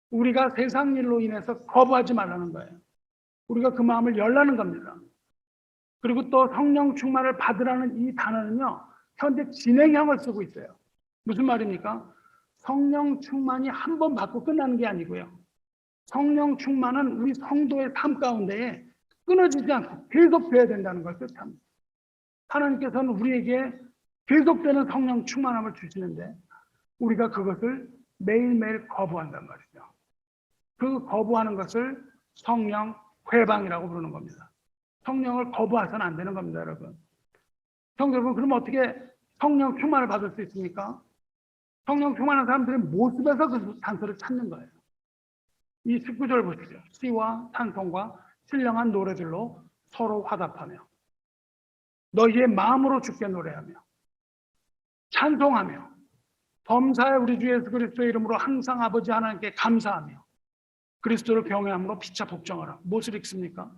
우리가 세상 일로 인해서 거부하지 말라는 거예요. 우리가 그 마음을 열라는 겁니다. 그리고 또 성령 충만을 받으라는 이 단어는요, 현재 진행형을 쓰고 있어요. 무슨 말입니까? 성령 충만이 한 번 받고 끝나는 게 아니고요, 성령 충만은 우리 성도의 삶 가운데에 끊어지지 않고 계속돼야 된다는 걸 뜻합니다. 하나님께서는 우리에게 계속되는 성령 충만함을 주시는데 우리가 그것을 매일매일 거부한단 말이죠. 그 거부하는 것을 성령 회방이라고 부르는 겁니다. 성령을 거부해서는 안 되는 겁니다, 여러분. 성도 여러분, 그럼 어떻게 성령 충만을 받을 수 있습니까? 성령 충만한 사람들의 모습에서 그 단서를 찾는 거예요. 이 19절 보시죠. 시와 찬송과 신령한 노래들로 서로 화답하며 너희의 마음으로 주께 노래하며 찬송하며 범사에 우리 주 예수 그리스도의 이름으로 항상 아버지 하나님께 감사하며 그리스도를 경외함으로 피차 복종하라. 무엇을 읽습니까?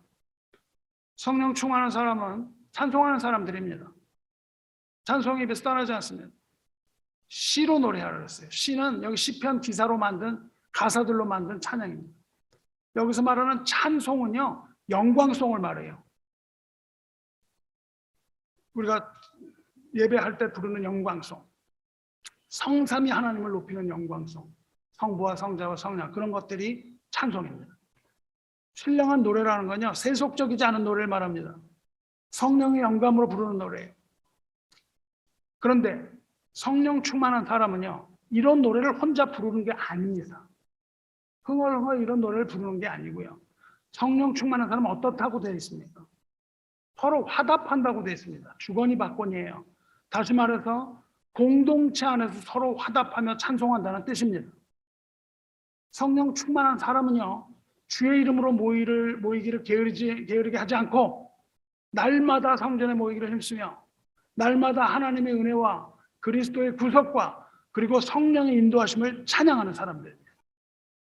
성령 충만한 사람은 찬송하는 사람들입니다. 찬송의 입에서 떠나지 않습니다. 시로 노래하라 그랬어요. 시는 여기 시편 기사로 만든 가사들로 만든 찬양입니다. 여기서 말하는 찬송은요, 영광송을 말해요. 우리가 예배할 때 부르는 영광송, 성삼위 하나님을 높이는 영광송, 성부와 성자와 성령, 그런 것들이 찬송입니다. 신령한 노래라는 건요, 세속적이지 않은 노래를 말합니다. 성령의 영감으로 부르는 노래예요. 그런데 성령 충만한 사람은요, 이런 노래를 혼자 부르는 게 아닙니다. 흥얼흥얼 이런 노래를 부르는 게 아니고요. 성령 충만한 사람은 어떻다고 되어 있습니까? 서로 화답한다고 되어 있습니다. 주거니 받거니예요. 다시 말해서 공동체 안에서 서로 화답하며 찬송한다는 뜻입니다. 성령 충만한 사람은요, 주의 이름으로 모이기를 게으르게 하지 않고 날마다 성전에 모이기를 힘쓰며 날마다 하나님의 은혜와 그리스도의 구속과 그리고 성령의 인도하심을 찬양하는 사람들입니다.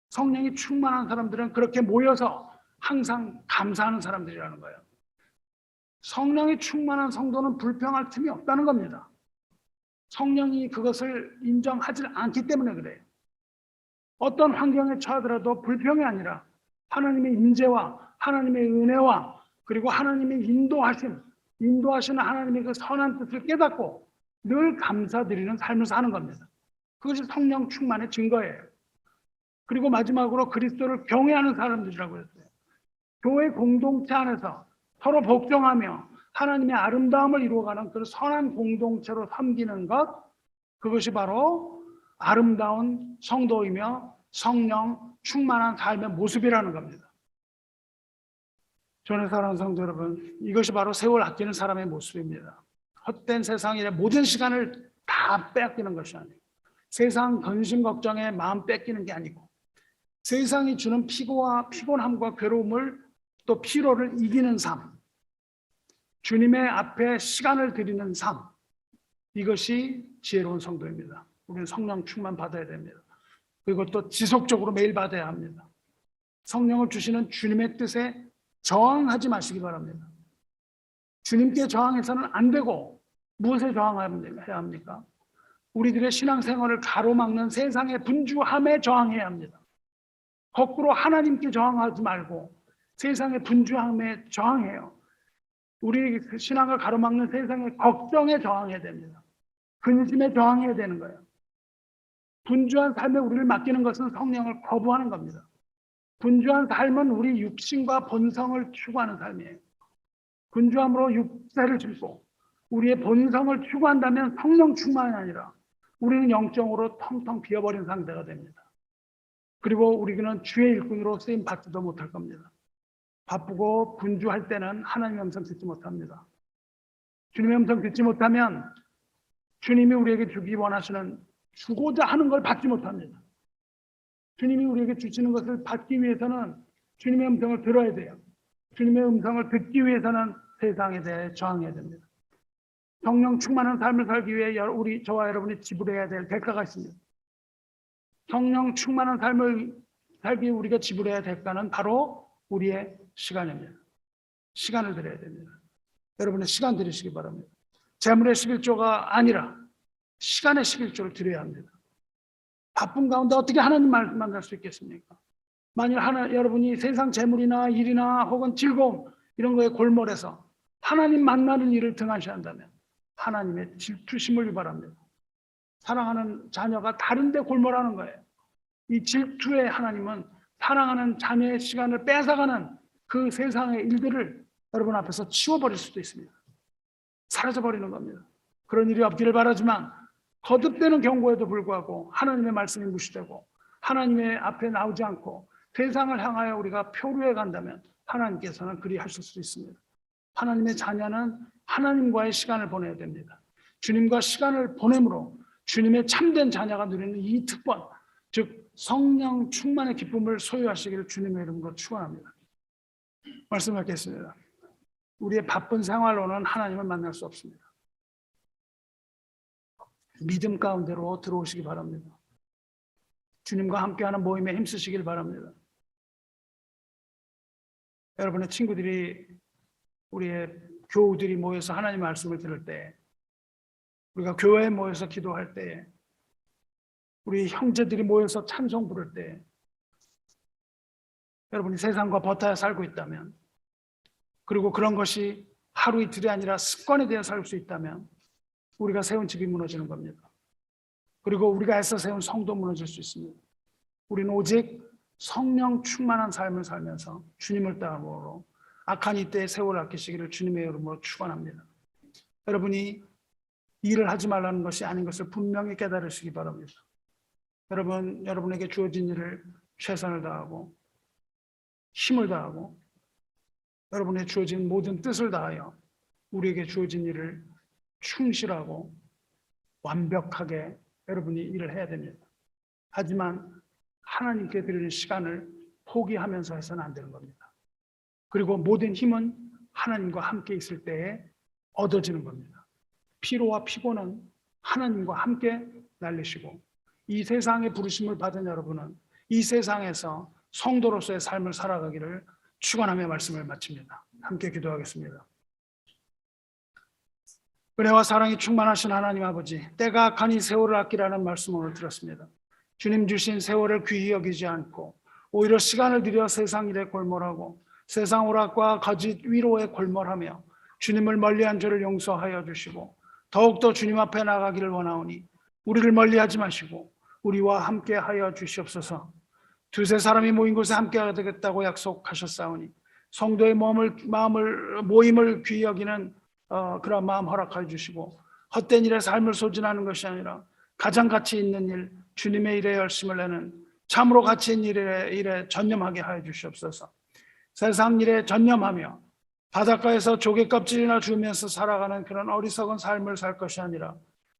성령이 충만한 사람들은 그렇게 모여서 항상 감사하는 사람들이라는 거예요. 성령이 충만한 성도는 불평할 틈이 없다는 겁니다. 성령이 그것을 인정하지 않기 때문에 그래요. 어떤 환경에 처하더라도 불평이 아니라 하나님의 임재와 하나님의 은혜와 그리고 하나님의 인도하시는 하나님의 그 선한 뜻을 깨닫고 늘 감사드리는 삶을 사는 겁니다. 그것이 성령 충만의 증거예요. 그리고 마지막으로 그리스도를 경외하는 사람들이라고 했어요. 교회 공동체 안에서 서로 복종하며 하나님의 아름다움을 이루어가는 그 선한 공동체로 섬기는 것, 그것이 바로 아름다운 성도이며 성령 충만한 삶의 모습이라는 겁니다. 저는 사랑하는 성도 여러분, 이것이 바로 세월 아끼는 사람의 모습입니다. 헛된 세상에 모든 시간을 다 빼앗기는 것이 아니고, 세상 근심 걱정에 마음 뺏기는 게 아니고, 세상이 주는 피곤함과 괴로움을 또 피로를 이기는 삶, 주님의 앞에 시간을 드리는 삶, 이것이 지혜로운 성도입니다. 우리는 성령 충만 받아야 됩니다. 그리고 또 지속적으로 매일 받아야 합니다. 성령을 주시는 주님의 뜻에 저항하지 마시기 바랍니다. 주님께 저항해서는 안 되고 무엇에 저항해야 합니까? 우리들의 신앙생활을 가로막는 세상의 분주함에 저항해야 합니다. 거꾸로 하나님께 저항하지 말고 세상의 분주함에 저항해요. 우리 신앙을 가로막는 세상의 걱정에 저항해야 됩니다. 근심에 저항해야 되는 거예요. 분주한 삶에 우리를 맡기는 것은 성령을 거부하는 겁니다. 분주한 삶은 우리 육신과 본성을 추구하는 삶이에요. 분주함으로 육체를 짚고 우리의 본성을 추구한다면 성령 충만이 아니라 우리는 영적으로 텅텅 비어버린 상태가 됩니다. 그리고 우리는 주의 일꾼으로 쓰임 받지도 못할 겁니다. 바쁘고 분주할 때는 하나님의 음성 듣지 못합니다. 주님의 음성 듣지 못하면 주님이 우리에게 주기 원하시는 주고자 하는 걸 받지 못합니다. 주님이 우리에게 주시는 것을 받기 위해서는 주님의 음성을 들어야 돼요. 주님의 음성을 듣기 위해서는 세상에 대해 저항해야 됩니다. 성령 충만한 삶을 살기 위해 저와 여러분이 지불해야 될 대가가 있습니다. 성령 충만한 삶을 살기 위해 우리가 지불해야 할 대가는 바로 우리의 시간입니다. 시간을 드려야 됩니다. 여러분의 시간 드리시기 바랍니다. 재물의 11조가 아니라 시간의 11조를 드려야 합니다. 바쁜 가운데 어떻게 하나님 말씀 만날 수 있겠습니까? 만일 여러분이 세상 재물이나 일이나 혹은 즐거움 이런 거에 골몰해서 하나님 만나는 일을 등한시한다면 하나님의 질투심을 유발합니다. 사랑하는 자녀가 다른 데 골몰하는 거예요. 이 질투의 하나님은 사랑하는 자녀의 시간을 뺏어가는 그 세상의 일들을 여러분 앞에서 치워버릴 수도 있습니다. 사라져버리는 겁니다. 그런 일이 없기를 바라지만 거듭되는 경고에도 불구하고 하나님의 말씀이 무시되고 하나님의 앞에 나오지 않고 세상을 향하여 우리가 표류해 간다면 하나님께서는 그리 하실 수 있습니다. 하나님의 자녀는 하나님과의 시간을 보내야 됩니다. 주님과 시간을 보내므로 주님의 참된 자녀가 누리는 이 특권, 즉 성령 충만의 기쁨을 소유하시기를 주님의 이름으로 축원합니다. 말씀 뵙겠습니다. 우리의 바쁜 생활로는 하나님을 만날 수 없습니다. 믿음 가운데로 들어오시기 바랍니다. 주님과 함께하는 모임에 힘쓰시길 바랍니다. 여러분의 친구들이 우리의 교우들이 모여서 하나님의 말씀을 들을 때, 우리가 교회에 모여서 기도할 때 우리 형제들이 모여서 찬송 부를 때 여러분이 세상과 버타야 살고 있다면, 그리고 그런 것이 하루 이틀이 아니라 습관에 대해 살 수 있다면 우리가 세운 집이 무너지는 겁니다. 그리고 우리가 애써 세운 성도 무너질 수 있습니다. 우리는 오직 성령 충만한 삶을 살면서 주님을 따름으로 악한 이때의 세월을 아끼시기를 주님의 이름으로 축원합니다. 여러분이 일을 하지 말라는 것이 아닌 것을 분명히 깨달으시기 바랍니다. 여러분에게 주어진 일을 최선을 다하고 힘을 다하고 여러분의 주어진 모든 뜻을 다하여 우리에게 주어진 일을 충실하고 완벽하게 여러분이 일을 해야 됩니다. 하지만 하나님께 드리는 시간을 포기하면서 해서는 안 되는 겁니다. 그리고 모든 힘은 하나님과 함께 있을 때에 얻어지는 겁니다. 피로와 피곤은 하나님과 함께 날리시고, 이 세상의 부르심을 받은 여러분은 이 세상에서 성도로서의 삶을 살아가기를 축원하며 말씀을 마칩니다. 함께 기도하겠습니다. 은혜와 사랑이 충만하신 하나님 아버지, 때가 악하니 세월을 아끼라는 말씀을 들었습니다. 주님 주신 세월을 귀히 여기지 않고 오히려 시간을 들여 세상 일에 골몰하고 세상 오락과 거짓 위로에 골몰하며 주님을 멀리한 죄를 용서하여 주시고 더욱더 주님 앞에 나가기를 원하오니 우리를 멀리하지 마시고 우리와 함께 하여 주시옵소서. 두세 사람이 모인 곳에 함께 하겠다고 약속하셨사오니 성도의 모임을 귀히 여기는 그런 마음 허락하여 주시고, 헛된 일에 삶을 소진하는 것이 아니라 가장 가치 있는 일, 주님의 일에 열심을 내는 참으로 가치 있는 일에 전념하게 하여 주시옵소서. 세상 일에 전념하며 바닷가에서 조개 껍질이나 주우면서 살아가는 그런 어리석은 삶을 살 것이 아니라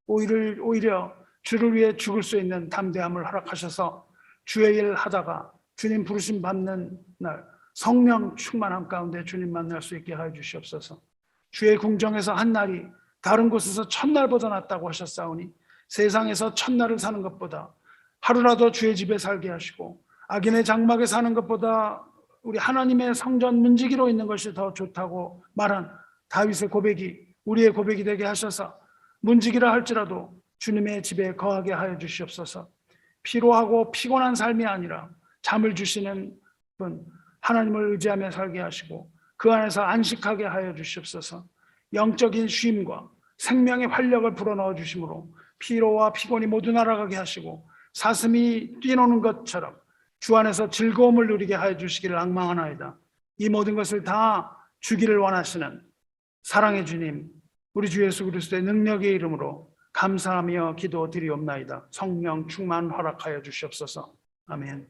오히려 주를 위해 죽을 수 있는 담대함을 허락하셔서 주의 일 하다가 주님 부르심 받는 날 성령 충만함 가운데 주님 만날 수 있게 하여 주시옵소서. 주의 궁정에서 한 날이 다른 곳에서 첫날보다 낫다고 하셨사오니 세상에서 첫날을 사는 것보다 하루라도 주의 집에 살게 하시고 악인의 장막에 사는 것보다 우리 하나님의 성전 문지기로 있는 것이 더 좋다고 말한 다윗의 고백이 우리의 고백이 되게 하셔서 문지기라 할지라도 주님의 집에 거하게 하여 주시옵소서. 피로하고 피곤한 삶이 아니라 잠을 주시는 분 하나님을 의지하며 살게 하시고 그 안에서 안식하게 하여 주시옵소서. 영적인 쉼과 생명의 활력을 불어넣어 주심으로 피로와 피곤이 모두 날아가게 하시고 사슴이 뛰노는 것처럼 주 안에서 즐거움을 누리게 하여 주시기를 앙망하나이다. 이 모든 것을 다 주기를 원하시는 사랑의 주님, 우리 주 예수 그리스도의 능력의 이름으로 감사하며 기도드리옵나이다. 성령 충만 허락하여 주시옵소서. 아멘.